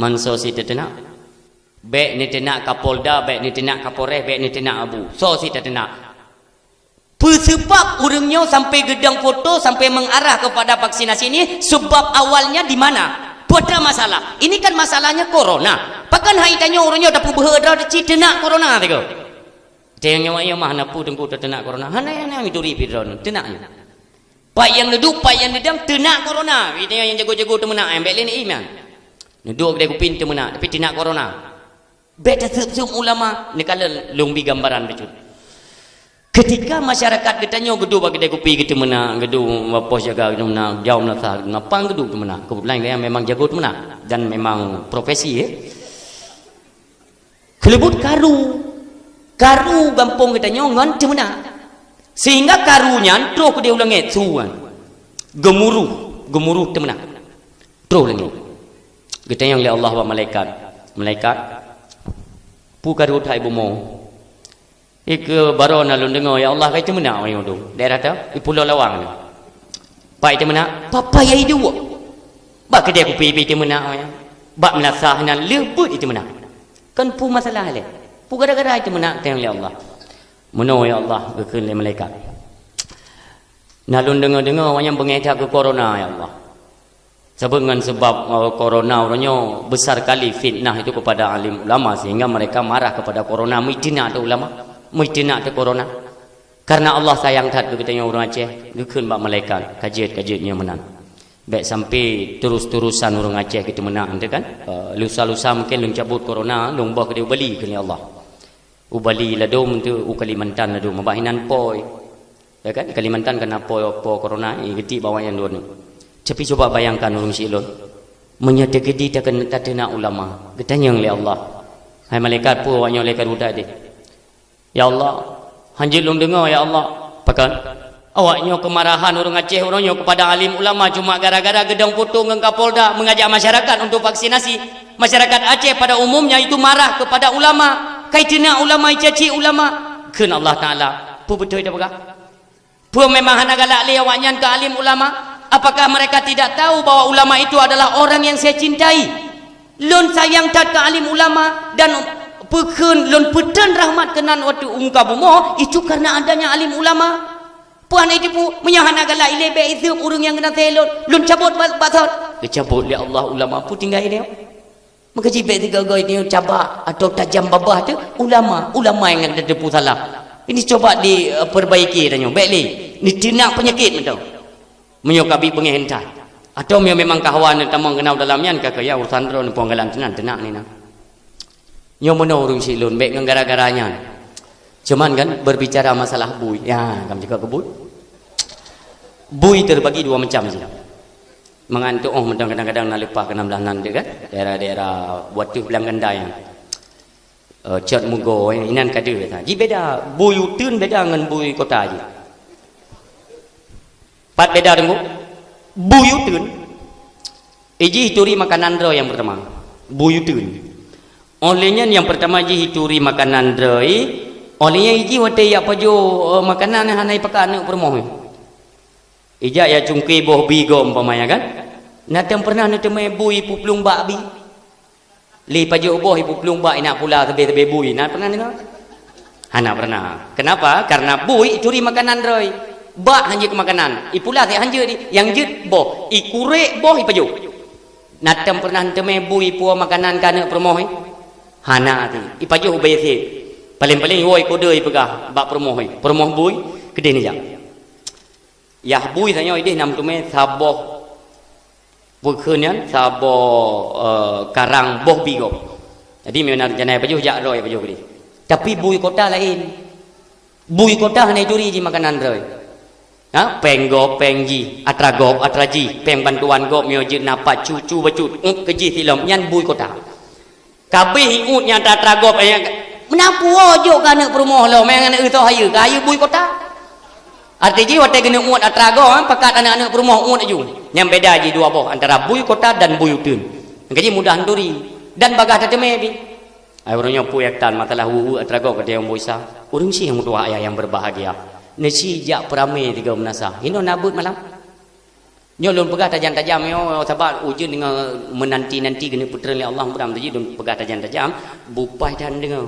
Man sosi tak tenak. Baik ni tenak Kapolda, baik ni tenak Kapolres, baik ni tenak Abu. Sosi tak tenak. Sebab orangnya sampai gedang foto sampai mengarah kepada vaksinasi ini sebab awalnya di mana? Pada masalah. Ini kan masalahnya corona. Pakan hai tanya orangnya dapat berhadap tenak corona tu. Tengok nyawa mah napu tengku terkena corona. Hana yang itu ripidron tenaknya. Pak yang duduk, pak yang dedam tenak corona. Kita yang jago-jago temenak ambil ni iman. Duduk kedai kupin temenak tapi tenak corona. Beta sub ulama ni kala lumbi gambaran betul. Ketika masyarakat katanya gedu bagi kedai kopi kita menang, gedu pos jaga kita menang, jauh menang, ngapang gedu kita menang. Kebetulan dia memang jago temenak dan memang profesi kelebut karu gampung kita nyongan cemena sehingga karunya terus dia ulangi suan gemuruh temena terus lagi kita yang oleh Allah wa malaikat pu karu thai bomo ik baro na lun dengo ya Allah kai temena ayo tu daerah tu di Pulau Lawang ni pai temena papa yai dua bak kedai kopi temena ya bak melasah nan lebut temena kan pu masalah le pu gara-gara itu menak teng oleh Allah. Meno ya Allah kekeun le malaikat. Nalun dengar-dengar wayang bengeta ke corona ya Allah. Sebab corona orangnya besar kali fitnah itu kepada alim ulama sehingga mereka marah kepada corona. Mitina ada ulama, mitina ada corona. Karena Allah sayang tat kita orang Aceh, kekeun bak malaikat kajian-kajiannya menan. Baik sampai terus-terusan orang Aceh kita menang tu kan. Lusa-lusa mungkin lung cabut corona, lung bah ke dia Ubali ke Allah. Ubali ladum tu Kalimantan ladum mabahinan poi. Ya kan Kalimantan kena poi corona ini geti bawa yang dua ni. Tapi coba bayangkan orang silon menyedekedi tak kena ulama. Ketanya oleh Allah. Hai malaikat pun awaknya malaikat budak dia. Ya Allah, hanjil long dengar ya Allah. Pakan awaknya kemarahan orang Aceh orangnya kepada alim ulama cuma gara-gara gedang potong dengan Kapolda mengajak masyarakat untuk vaksinasi. Masyarakat Aceh pada umumnya itu marah kepada ulama. Kaitina ulama caci ulama. Ken Allah Taala. Pu betul dah begah. Pu memang hana galak li awaknya ke alim ulama. Apakah mereka tidak tahu bahwa ulama itu adalah orang yang saya cintai? Lun sayang tat ke alim ulama dan pekun lun pedan rahmat kenan waktu umka bumo itu karena adanya alim ulama. Puan itu pu menyahana galak ilebe itu urang yang kena telon lun cabut batat. Kecabut li Allah ulama pu tinggal ini. Maka jibek tiga goi ni cabak atau tajam babah tu ulama yang ada depu salah. Ini coba diperbaiki danyo. Baiklah. Ni tinak penyakit betul. Menyukapi pengehentai atau memang kawan tamang kenal dalamnya kakak ya urusan drone penggalan tenang ni nak nyo mono urung silun baik gara-garanya cuman kan berbicara masalah bui ya kamu juga ke bui terbagi dua macam saja mengantuk kadang-kadang nak lepas kena belahan dia kan daerah-daerah buat tu belang ganda yang cat mugo inan kada kata ji beda bui utun beda dengan bui kota je. Pat beda tengok buyutun iji hituri makanan dro yang pertama buyutun olehnya yang pertama iji hituri makanan dro olehnya iji wate ya pajo makanan hanai pakan permoh ija ya cungki boh bigo umpamanya kan natem pernah nateme bui puplung babi li pajo boh puplung ba ina pula tebe bui nak pernah dengar hana pernah kenapa karena bui curi makanan dro ba hanya ke makanan ipula tak hanya di yang jut boh ikure boh ipaju natem pernah teme bui puo makanan kana promoh hana ti ipaju ubese paling-paling woi kode ipegah ba promoh bui gede ni jak ya bui tanya ide nam tume saboh bukeunian saboh karang boh bigo jadi memang janai paju jak roi paju gede tapi bui kota lain bui kota hanya curi di makanan roi penggo pengji atragop atraji peng bantuan gop miojin napa cucu becut keji silom nyan bui kota kabeh ut nya atragop menapu ojo kana perumoh lo mengan itu hayu bui kota artinya wate kena ut atragop pakat anak-anak perumoh ut aju yang beda ji dua boh antara bui kota dan bui utun keji mudah nduri dan bagah tateme bi orangnya pu yaktan matalah atragop kata yang boisa urang si yang tua ayah yang berbahagia nasi jak perame tiga menasa ino nabut malam nyolon pegah tajam-tajam yo sabar ujun dengan menanti-nanti kena putera oleh Allah muram tadi don pegah tajam-tajam bupai dan dengan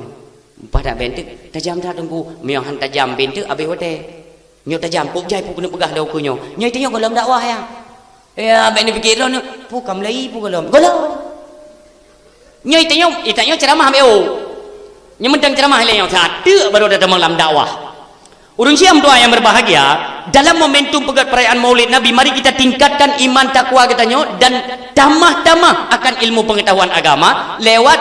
bupai dak bentek tajam dah tunggu miohan tajam bentek abe hote nyo tajam puk jai puk kena pegah dau kunyo nyai tengok golom dakwah ya ben fikir lo pu kamlai pu golom nyai tengok ceramah beo nyemendang ceramah le yo satu baru datang malam dakwah. Urang siam doa yang berbahagia dalam momentum pegat perayaan Maulid Nabi, mari kita tingkatkan iman takwa kita nyo dan tamah-tamah akan ilmu pengetahuan agama lewat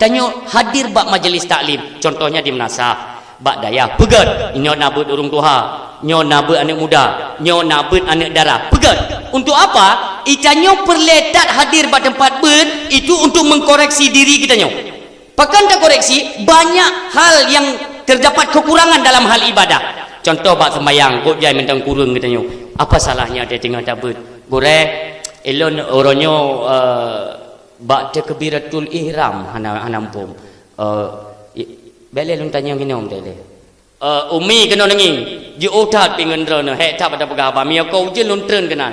tanyo hadir bak majelis taklim. Contohnya di Menasah, bak daya pegat nyo nabut urang tuha, nyo nabut anak muda, nyo nabut anak dara. Pegat. Untuk apa? Itanyo perletat hadir bak tempat ber itu untuk mengkoreksi diri kita nyo. Pakan tak koreksi banyak hal yang terdapat kekurangan dalam hal ibadah. Contoh bak sembayang kok jai mentang kurung katanya. Apa salahnya dia tinggal tabut? Gore elon oronyo bak takbiratul ihram hanampum. Bele lun tanya minum dele. Umi kena nanging. Ji otat pingendrona hek tak pada pegaba mia kau je lun tren kena.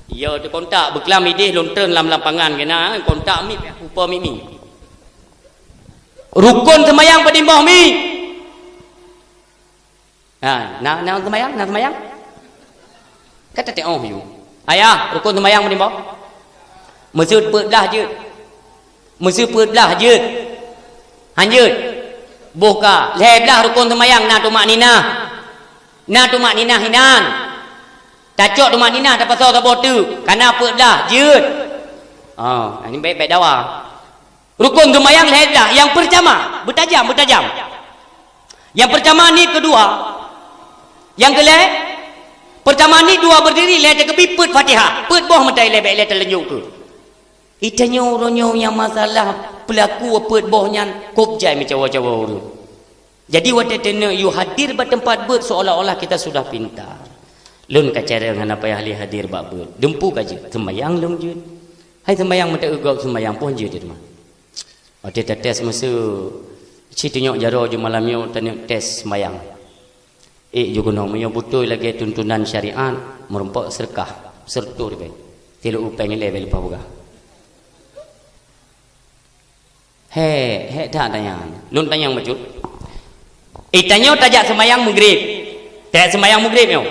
Ya tu kontak beklam idih lun tren lam lapangan kena kontak mi upa mi. Rukun sembahyang padimbah mi. Nak sembahyang? Kata tengok you. Ayah, rukun sembahyang padimbah. Mesut pedah je. Hanjut. Buka. Leblah rukun sembahyang na tumak nina hinan. Tacok tumak nina tak pasal tak botu. Karena pedah je. Ini baik-baik dakwah. Rukun sembahyang leblah. Yang pertama, bertajam. Yang pertama ni kedua. Yang kelak Pertama ni dua berdiri letak kebi put Fatihah. Put boh mentai lebek letak lenyuk tu. Itanya orang yang masalah pelaku put bohnya kopjai macam cawa-cawa tu. Jadi waktu tena you hadir pada tempat ber seolah-olah kita sudah pintar. Lun kacara dengan apa yang ahli hadir bab ber. Dempu kaje sembayang lung je. Hai sembayang mata ugak sembayang pun je dia mah. Waktu tes masa tunjuk jaro je malam yo tanya tes sembayang. Juga nak punya betul lagi tuntunan syariat merempak serkah sertu dia tidak upeng level apa buka tak tanya lun tanya macam tanya tajak semayang maghrib tak semayang maghrib yo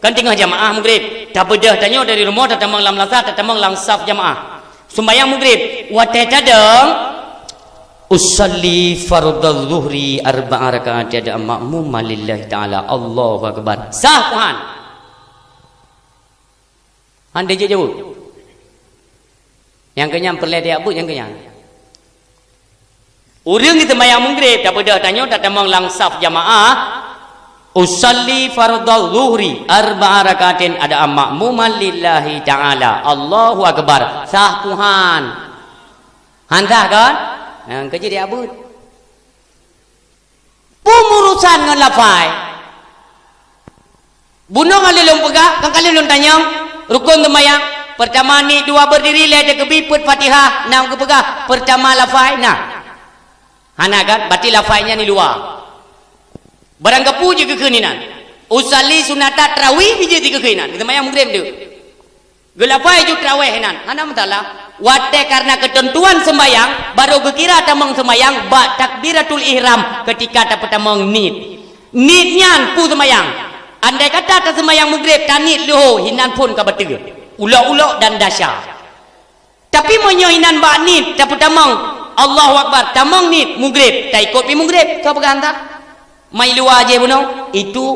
kan tengah jamaah maghrib tak bedah tanya dari rumah tak tamang lam lasa tak tamang lang saf jamaah semayang maghrib watai tadang usalli fardhu zuhri arba'a rakaat ada makmum lillahi taala Allahu akbar sah Tuhan anda je jawab yang kenyang perle dia abut yang kenyang urang kita mayang maghrib tak pada tanya tak tamang lang saf jamaah usalli fardhu zuhri arba'a rakaatin ada makmum lillahi taala Allahu akbar sah Tuhan handah kan kerja dia abut pengurusan dengan lafai bunuh kali lung pegah kan kali lung tanya rukun temayang pertama ni dua berdiri leda kebi put Fatihah nam ke pegah pertama lafai nah hana kan berarti lafainya ni luar barang kepu je kekeninan usali sunata tarawih biji tiga kekeninan temayang maghrib tu gelafai ju tarawih nan hana masalah wate karena ketentuan sembayang baru berkira tamang sembayang ba takbiratul ihram ketika dapat tamang nitnya pu sembayang andai kata tak sembayang maghrib tanit luho hinan pun ka betul ulok-ulok dan dasyar tapi monyo hinan ba nit dapat tamang Allahu akbar tamang nit maghrib tak ikut pi maghrib ka bergantar mai luar je buno itu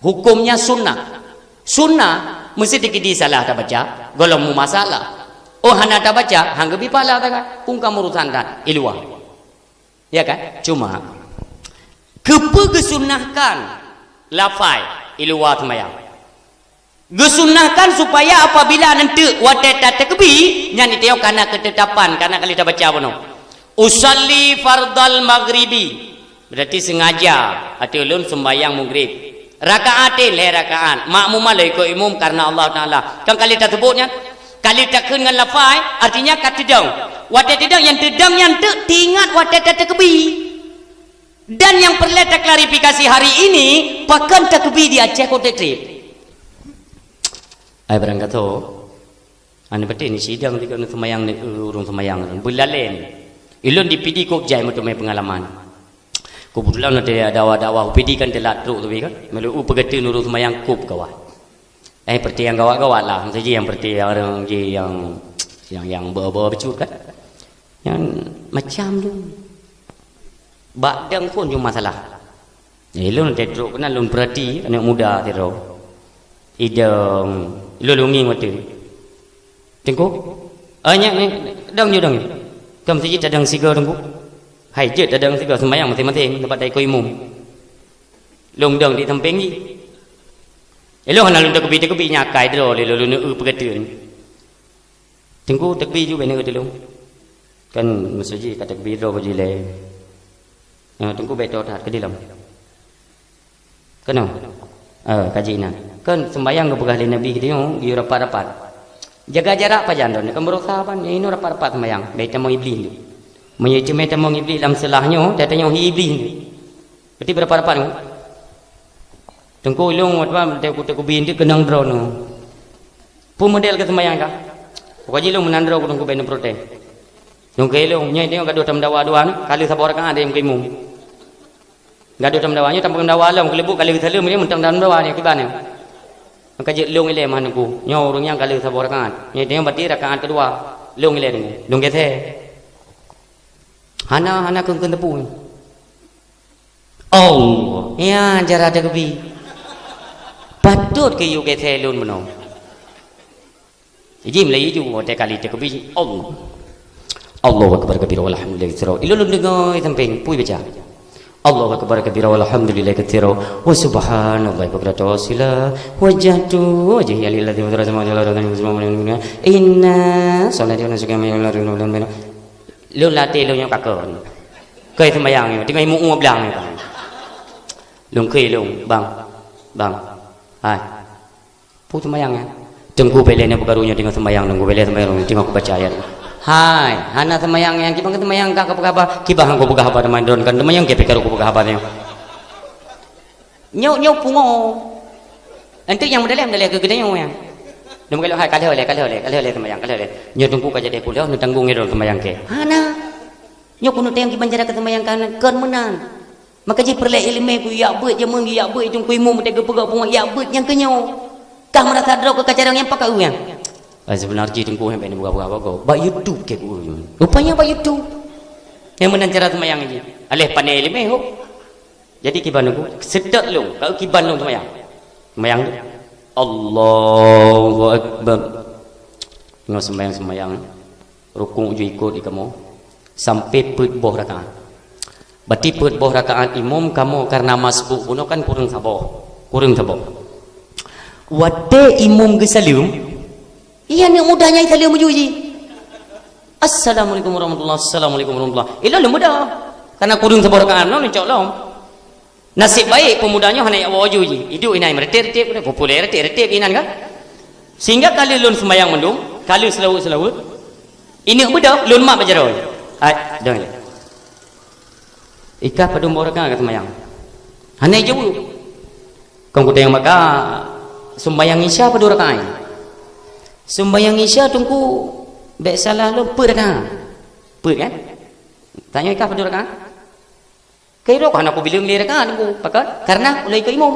hukumnya sunnah mesti dikidi salah tak baca golong mu masalah oh hana tak baca hangga bi pala tak kan pungkam urusan dan ilwa ya kan cuma gesunnahkan lafai ilwa semayang gesunnahkan supaya apabila nanti wadata takbi nyanyi teo karena ketetapan karena kali tak baca bono usalli fardal maghribi berarti sengaja atau ulun sembayang maghrib rakaatin le rakaat makmum le ikut imam karena Allah taala kan kali tak sebutnya kali tak dengan lafai artinya kat tedang wadah tedang yang tingat wadah takbi dan yang perlu tak klarifikasi hari ini pakan takbi di Aceh Kota Trip ai berangkat tu ane betul ni sidang di kana semayang ni urung semayang bulalen ilun dipidi kok jai moto mai pengalaman kebetulan ada dakwah pidi kan telat teruk tu kan melu pegati nurut semayang kup kawah perti yang gawat-gawat lah saja yang perti orang yang bawa becut kan yang macam tu badang pun cuma masalah lun tedruk kena lun perhati anak muda tedruk idang lun nging waktu tengok banyak ni dang kam saja tadang siga tengok hai je tadang siga sembayang masing-masing tempat dai ko imum long dang di samping ni elo hana lun takbi nyakai dro le lun perkataan tengku takbi ju bene ke long kan masjid kat takbi dro baji le tengku beto tat ke dalam kena kaji na kan sembayang ke pegah nabi kita yo rapat-rapat jaga jarak pajan don kan berusaha pan ini rapat-rapat sembayang beta mau iblis tu menyece meta mau iblis dalam selahnya datanya iblis berarti berapa-rapat tu tengku ilung apa tengku bin dia kenang drone pu model ke sembayang kah pokoknya ilung menandro ku tengku ben protes tengku ilung nya tengok gaduh tam dawa duan kali sabor kan ada yang kemum gaduh tam dawanya tam dawa long kelebuk kali salam dia mentang dalam dawa ni kibane maka je ilung ile man ku nyo urang yang kali sabor kan nya tengok berarti rakaat kedua ilung ile tengku ilung gethe hana keng tepu oh ya jara ada kebi patut ke you get helun meno ijim lai ju te kali te kebi Allahu akbar kabir walhamdulillah ilun dengar samping pui baca Allahu akbar kabira walhamdulillahi katsira wa subhanallahi bukratan wa asila wajhatu wajhi lillazi wa ta'ala inna salati wa nusuki lu lati lu yang kakon kai sembahyang ni tengah mu belang ni lung kai lung bang hai pu sembahyang ya tengku bele ni berkarunya dengan sembahyang tengku bele sembahyang tengok baca ayat hai hana sembahyang yang kibang sembahyang ka apa kibang ko buka apa teman don kan sembahyang ke pekar ko buka apa ni nyau pungo nanti yang dalam ke gede yang yang dum kalau hai kalau le sembahyang kalau le nyau tungku ka jadi kuliah nu tanggung ngero sembahyang ke hana nyau kuno tayang kibang jara ke sembahyang kan menan maka ji perle ilmu ku ya beut je mung ya beut jung ku imu mete gepegak pungo ya beut yang ke nyau kah merasa drok ke kacarang yang pakai yang sebenarnya tengku sampai ni buka-buka apa ba YouTube ke ku rupanya ba YouTube yang menan cara sembahyang ni alih pandai ilmu ho jadi kiban ku sedek lu kau kiban lu sembahyang tu Allahu akbar ngau sembahyang rukuk ju ikut kamu sampai put boh rakaat berarti put boh rakaat imam kamu karena masbuk kuno kan kurang sabar wate imam gesalum iya ni mudahnya salam mujuji assalamualaikum warahmatullahi ila lu mudah karena kurang sabar rakaat no insyaallah nasib baik pemudanya hanya ya wajuji hidup inai merete-rete populer rete inan kan sehingga kali lun sembahyang mendung kali selawut ini mudah lun mak bajaroi ai dong ika padum boraka ka sembahyang hanya jauh kau kuda yang maka sembahyang isya pada rakaat sembahyang isya tunggu bek salah lu per kan tanya ika pada rakaat kira kan aku bilang dia rakaat tunggu pakat karena ulai ke imam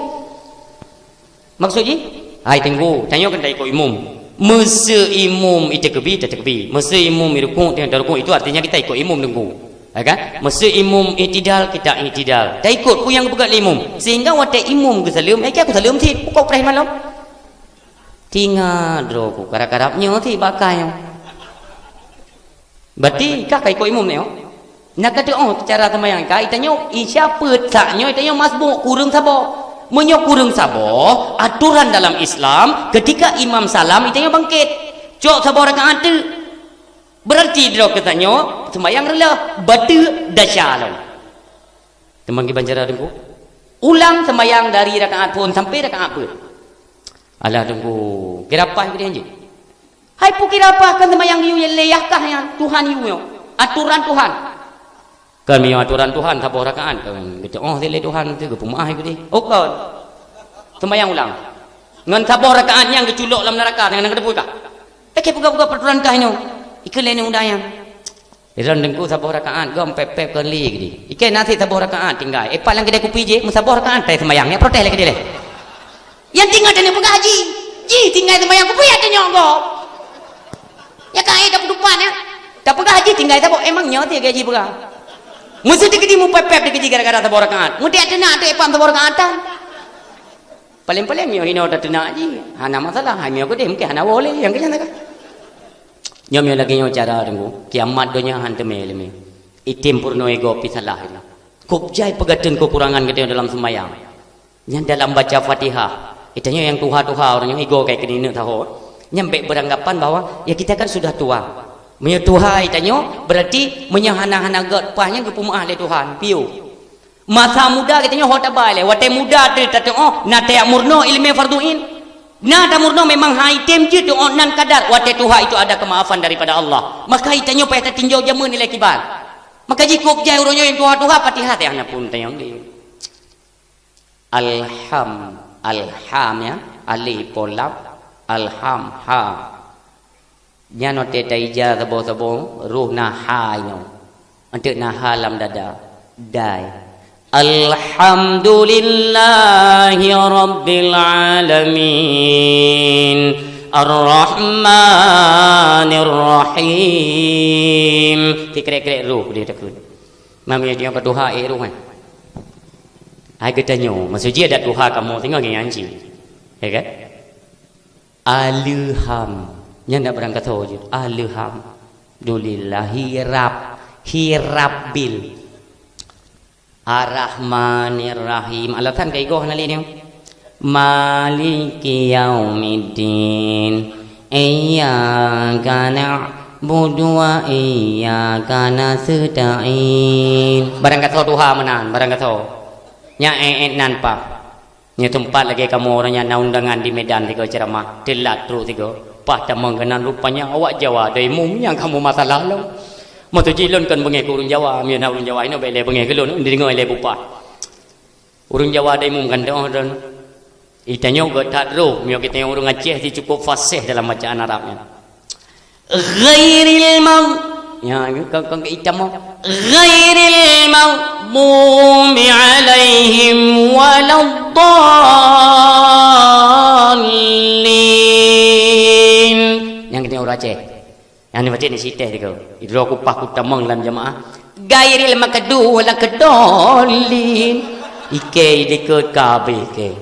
maksudnya hai tunggu tanya kan dai ko imam masa imam itu kebi masa imam rukuk dan rukuk itu artinya kita ikut imam tunggu kan masa imam itidal kita itidal dah ikut ku yang pegat imam sehingga wate imam ke salam aku salam ti kau pernah malam tinggal droku karap-karapnya ti bakai berarti kah ikut imam ni nak kata cara sembahyang kai tanya siapa taknya tanya masbuk kurang sabar menyo kurang sabar aturan dalam Islam ketika imam salam itanya bangkit cok sabar rakaat tu berarti dia katanya sembahyang rela batu dasyalon teman ki banjara dengku ulang sembahyang dari rakaat pun sampai rakaat pun alah dengku kira apa dia anjing hai pu kira apa kan sembahyang yu yang leyahkah yang Tuhan yu aturan Tuhan kan mi aturan Tuhan sabar rakaat kan gitu dia Tuhan tu ke pemaah aku dia kan sembahyang ulang ngan sabar rakaat yang keculok dalam neraka dengan kedepui kah tak buka-buka peraturan kah ini ikan lain undang iran dengku sabar rakaat gom pep kali gini ikan nasi sabar rakaat tinggal palang kedai kopi je sabar rakaat tai sembahyangnya protes lagi dia yang tinggal dan buka haji tinggal sembahyang kopi ada nyonggo ya kai dah depan ya dah buka haji tinggal sabar emangnya dia gaji buka mesti dikedi mu pep dikedi gara-gara sabar rakaat mu dia nak tu epam sabar rakaatan paling-paling yo hino dah tenak haji hana masalah hanya aku dia mungkin hana boleh yang kena kan nyom lagi nyo cara tunggu kiamat donya hantu meleme itim purno ego pisalah ina kupjai pegatun kekurangan kita dalam sembahyang yang dalam baca Fatihah itanya yang tuha orang yang ego kayak gini nak tahu nyampe beranggapan bahwa ya kita kan sudah tua menyo tuha itanya berarti menyahana-hana gat pahnya ke pumah le Tuhan piu masa muda kitanya hota bale wate muda tu nate murno ilmu farduin nah damurno memang item je tu nan kadar wate tuha itu ada kemaafan daripada Allah maka itanya payah tinjau jamu nilai kibar maka jikup jai uronyo yang tuha Fatihah teh ana pun tayang di alham ya alif polap alham ha nyano te taija sabo ruh na ha ino ante na halam dada dai alhamdulillahi rabbil alamin ar-rahmanir rahim tikrek-krek ruh dia takut mamanya dia berdoa ruh kan ai katanya maksudnya ada doa kamu tengok gini anjing ya kan alham nya ndak berangkat tahu je alhamdulillahi rabbil Ar-Rahmanir-Rahim. Alatan kay go hanali niyo. Maliki yaumiddin. Iyyaka na'budu wa iyyaka nasta'in. Barang kata Tuhan menan, barang kata. Nya nan pa. Nya tempat lagi kamu orangnya na undangan di Medan tiga ceramah. Telat terus tiga. Pas tamang kenan rupanya awak Jawa dari mum yang kamu masalah lo. Mau tu jilon kan bengai urang Jawa, mi na urang Jawa ini bele bengai kelon ndi ngoi le bupa. Urang Jawa dari mum kan dan itanya go tak ro, mi kita urang Aceh di cukup fasih dalam bacaan Arabnya. Ghairil maut ya kan itam ghairil maghdubi alaihim waladdallin. Yang kita urang Aceh. Yang ni macam ni cerita dia. Itu aku pak utamang dalam jemaah. Gairil makadu wala kedolin. Ike dikut kabe ke.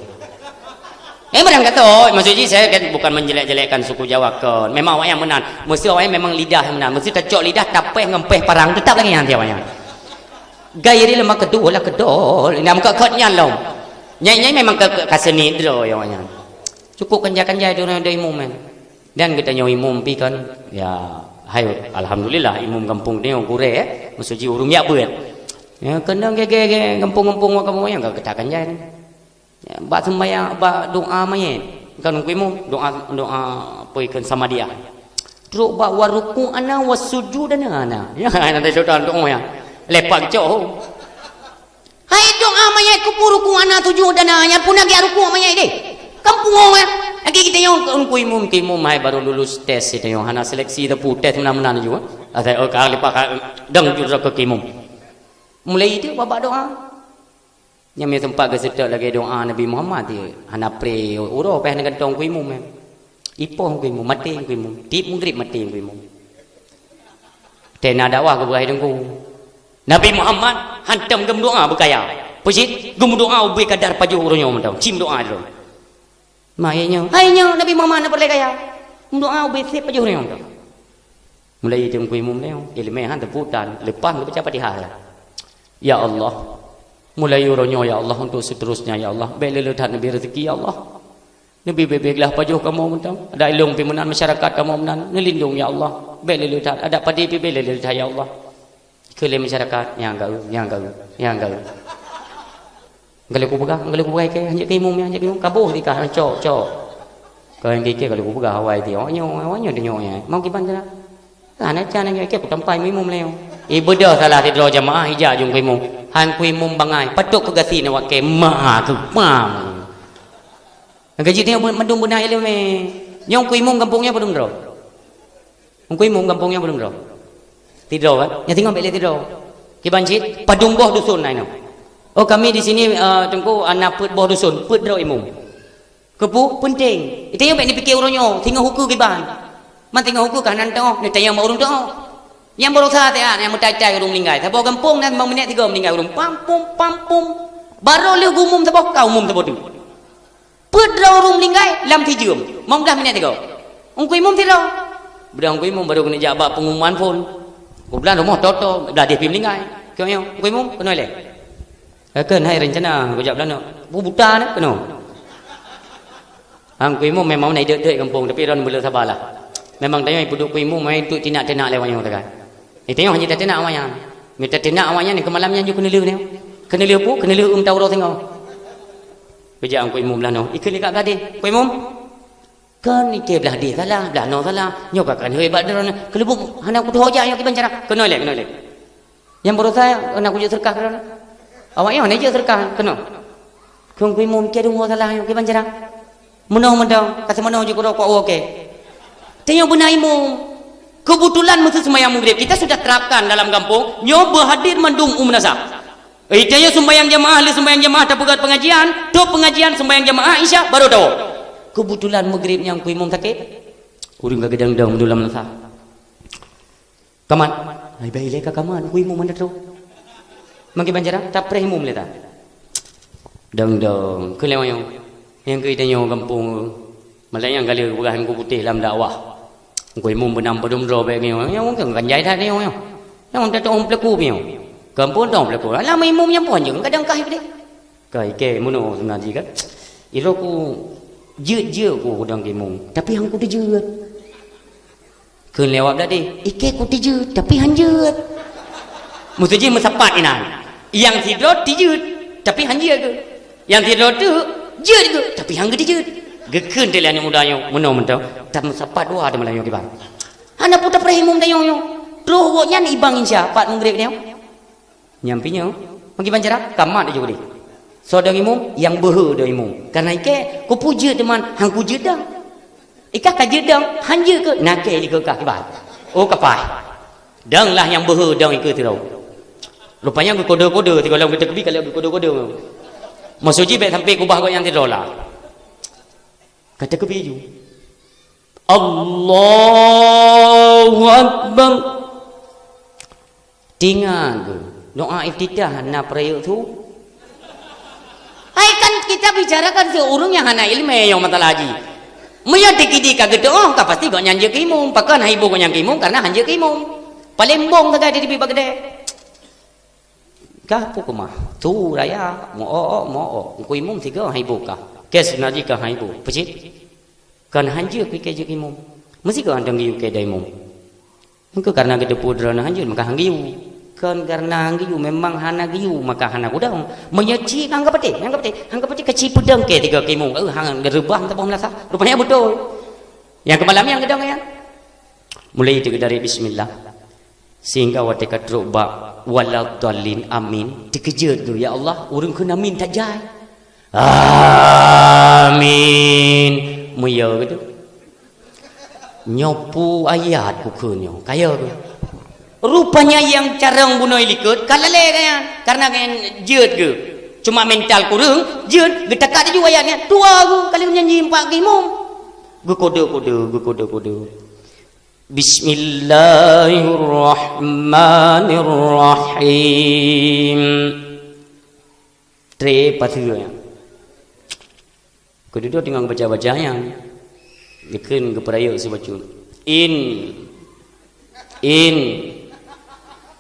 Barang kata, maksudnya saya kan bukan menjelek-jelekkan suku Jawa kan. Memang awak yang menang. Mesti awak yang memang lidah yang menang. Mesti tercok lidah tapeh ngempeh parang tetap lagi yang awaknya. Gairil makadu wala kedolin. Nama kekotnya loh. Nyai memang kaseni dulu awaknya. Cukup kenja-kenja dari imum kan. Dan kita nyawa imum pi kan ya hai alhamdulillah imum kampung ni orang kure maksudnya urung ya buat ya kena gege kampung-kampung kamu yang gak katakan ya bak sembahyang bak doa mayat kan imum doa poikan sama dia terus bak waruku ana wasujud dan ana ya nanti saudara doa ya lepak jauh hai doa mayat kupuruku ana tujuh dan ana pun lagi ruku mayat deh kampung orang lagi kita yang imum hai baru lulus tes kita yang hana seleksi tapu tes mana-mana juga ada kali pak dang jurus ke imum mulai itu bapak doa yang mi tempat ke sedek lagi doa Nabi Muhammad dia hana pray uro peh dengan tong ku imum ipoh ku imum mati ku imum tip mungrip mati ku imum tena dakwah ke berai dengku Nabi Muhammad hantam gem doa berkaya puji gem doa ubi kadar paju uronyo mentau cim doa dulu Mayanya, hanya Nabi Muhammad nak berlekaya. Doa ubisip aja orang tu. Mulai jam kui mum leo, ilmu han terputan, lepas lu baca Fatihah. Ya Allah, mulai uronyo ya Allah untuk seterusnya ya Allah. Bela letak Nabi rezeki ya Allah. Nabi bebeglah pajuh kamu mentang. Ada ilung pimenan masyarakat kamu menan. Nelindung ya Allah. Bela letak ada padi bela letak ya Allah. Kele masyarakat yang gau. Kalau aku pegang ke hanya timum kabuh di kah cok. Kalau yang kike kalau aku pegang Hawaii dia awaknya dia nyonya. Mau kiban sana. Ana cana ke aku tempai mimum leo. Ibu dah salah tidur jemaah hijab jung kuimum. Han kuimum bangai. Patuk ke gasi nak ke ma tu pam. Gaji dia mendung benar ele me. Nyong kuimum kampungnya belum ro. Kuimum kampungnya belum ro. Tidur kan? Ya tengok balik tidur. Kiban cit padung boh dusun nai no. Oh kami di sini tengku anak put boh dusun, put draw imum. Kepu penting. Itu yang baik dipikir orangnya, tinggal hukum kiban. Man tinggal hukum kanan tengok, ni tayang mau urung tengok. Yang baru saat ya, yang mutai-tai urung meninggal. Tapi kampung dan 5 minit 3 meninggal urung. Pampum. Baru lu umum sebab kau umum sebab tu. Put draw urung meninggal, lam 3. Mau dah minit 3. Ungku imum tidak. Budak ungku imum baru kena jabat pengumuman pun. Bulan rumah toto, dah dia pergi meninggal. Kau yang ungku imum kena leh. Kan hai rencana kau jawab lana. Buta nak kena. Hang kuimu memang naik dek kampung tapi ron boleh sabarlah. Memang tanya ibu duk kuimu main tu tinak-tinak lewatnya tekan. Tengok hanya tinak awaknya. Minta tinak awaknya ni ke malamnya ju kena leu ni. Kena leu pu, kena leu tauro tengok. Beja hang kuimu belah no. Ikut dekat gadin. Kuimu. Kan ike belah dia salah, belah no salah. Nyok kan hebat ron. Kelebuk hendak putus hoja yang kiban cara. Kena lek. Yang baru saya nak ujuk serkah kan. Awaknya ni je serkah kena. Kong kuimu mikir rumah salah yang kiban cara. Menang kasih menang je kau okey. Tengok benar imum. Kebetulan masa sembahyang maghrib kita sudah terapkan dalam kampung nyo berhadir mendung munasab. Tanya sembahyang jemaah tak pegat pengajian, tu pengajian sembahyang jemaah Isya baru tahu. Kebetulan maghrib yang ku imum sakit. Urang gadang-gadang dalam nasa. Kaman, ai bae leka kaman ku imum mana tu. Mangki banjara tak pre imum leta. Dang ke lewang yang kita nyawa kampung Malayang kali berahan ku putih dalam dakwah. Ku imum benam pedum dro bae ngi. Yang kan jai tha ni yang tak tahu pelaku piu. kampung dong pelaku lama imam yang pun je kadang kah dia kai ke mono sebenarnya kan iro ku je ku dang imam tapi hang ku je keun lewat dah deh ike ku je tapi hang je mesti mesapat inan yang tidur je tapi hang je ke yang tidur tu je ke tapi hang je gekeun teh yang mudanya mono mentau tak mesapat dua ada melayu di bang ana putar prahimum tayong yo roh woknya ni ibang insya pat mengrep dia nyampinya pergi bancara kamat dia juga deh saudara imum yang behe dah imum karena ike ku puja teman hang ku jedang ikah ka jedang hanje ke nake ke kah kibat oh kapai dang lah yang behe dang ike tirau rupanya ku kode-kode ti kalau kita kebi kalau kode-kode masuji baik sampai ku bah yang tidur lah kata kebi ju Allahu Akbar tinggal doa iftitah na perayuk tu ai kan kita bicarakan seorang yang hana ilmu yang mata lagi meya dikidi kaget oh ka pasti kau nyanje ke imum pakan haibo kau nyanje ke imum karena hanje ke imum palembong kagak di bibak gede kah pukuma tu raya mo ku imum tiga haibo kah kes naji ka haibo pecit kan hanje ke ke imum mesti kau andang giu ke imum mungkin karena kita pudrana hanje maka hangiu kan karena giu memang hana giu maka hana udang menyeci anggap peti kecil pedang ke tiga kimung hang gerebah tak melasa rupanya betul yang kemalam yang gedang ya mulai itu dari bismillah sehingga watekat roba waladallin amin dikejar tu ya Allah urang kena amin tak jai amin muya gitu nyopu ayat ku kunyo kaya tu rupanya yang carang bunuh likut kalale kaya karena kan jeut ke cuma mental kurang jeut getak dia juga ayatnya tua aku kali nyanyi empat kimum gue kode Bismillahirrahmanirrahim tre pasir kedua tinggal baca yang dikeun ke perayuk sebacun in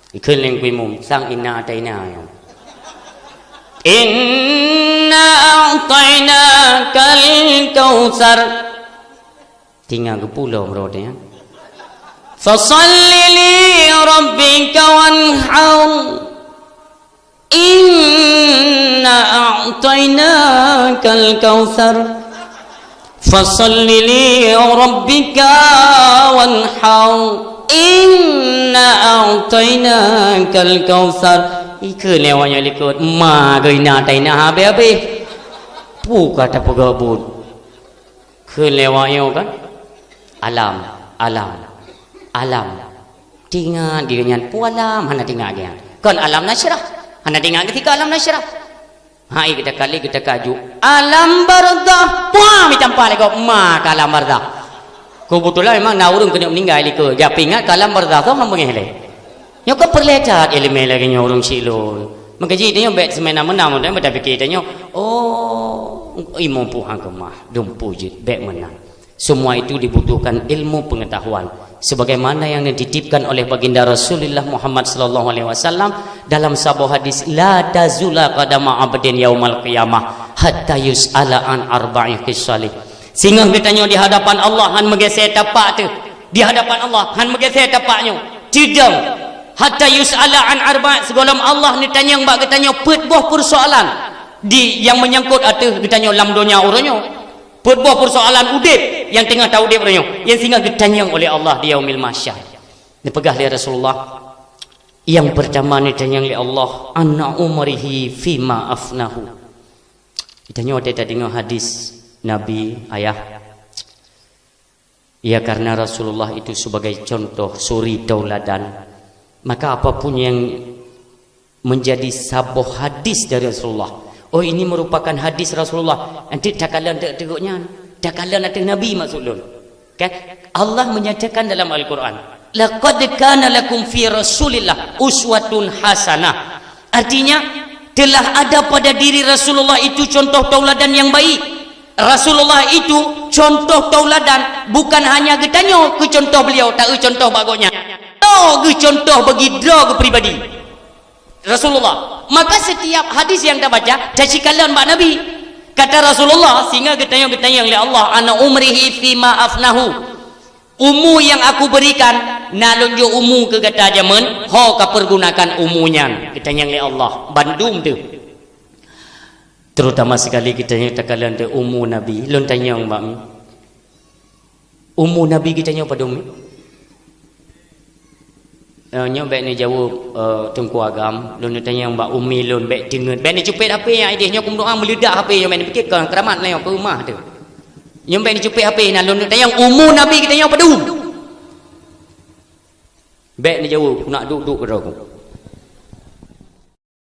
ikut yang kumum sang inna ataina ya inna ataina kal kausar tinggal ke pulau merodnya fasalli li rabbika wanhar inna ataina kal kausar fasalli li rabbika wanhar inna a'tainakal kautsar ike lewanya likut ma geina taina habe pu kata pegabut ke lewanya kan alam tinggal dia pu alam hana tinggal dia kan alam nasyrah hana tinggal ketika alam nasyrah hai kita kali kita kaju alam bardah puah mitampa lego ma alam bardah kebetulan memang naurung kena meninggal ke dia pingat kalam berdasar mengele nyo ke perlecat elemen lagi nyo urung silo mengkaji dia bet semena menam dan pada fikir dia oh imam puhang kemah dum pujit bet menang semua itu dibutuhkan ilmu pengetahuan sebagaimana yang dititipkan oleh baginda Rasulullah Muhammad sallallahu alaihi wasallam dalam sebuah hadis la tazula qadama abdin yaumal qiyamah hatta yus'ala an arba'i khisalih sehingga katanya di hadapan Allah han menggeser tapak tu di hadapan Allah han menggeser tapaknya tidak hatta yus'ala an arba' segala Allah ni tanya mbak katanya petboh persoalan di yang menyangkut atau katanya lam dunia orangnya petboh persoalan udip yang tengah tahu udip orangnya yang sehingga ditanya oleh Allah di yaumil mahsyar dipegah oleh Rasulullah yang pertama ni tanya oleh Allah anna umrihi fima afnahu ditanya ada dengar hadis Nabi ayah ya karena Rasulullah itu sebagai contoh suri tauladan maka apapun yang menjadi sabuh hadis dari Rasulullah oh ini merupakan hadis Rasulullah nanti takalan teguknya takalan ada Nabi maksudun kan Allah menyatakan dalam Al-Quran laqad kana lakum fi Rasulillah uswatun hasanah artinya telah ada pada diri Rasulullah itu contoh tauladan yang baik Rasulullah itu contoh tauladan bukan hanya getanya ke contoh beliau tak contoh bagusnya no ke contoh bagi dra ke pribadi Rasulullah. Maka setiap hadis yang dah baca dah cikalan mbak Nabi. Kata Rasulullah, sehingga getayang oleh Allah, ana umrihi fima afnahu. Umur yang aku berikan nalun jo umur ke kata zaman ho ka pergunakan umurnya getayang oleh Allah. Bandung tu. Terutama sekali kita yang takalan tu umur Nabi. Lon tanya mbak mi. Umur Nabi kita nyo pada umi. Nyo baik ni jawab tungku agam. Lon tanya mbak umi lon baik dengar. Baik ni cupet HP yang ideh nyo kum doa meledak HP nyo baik ni fikir keramat lah ke rumah tu. Nyo baik ni cupet HP nah lon tanya umur Nabi kita nyo pada baik ni jawab nak duduk pada aku.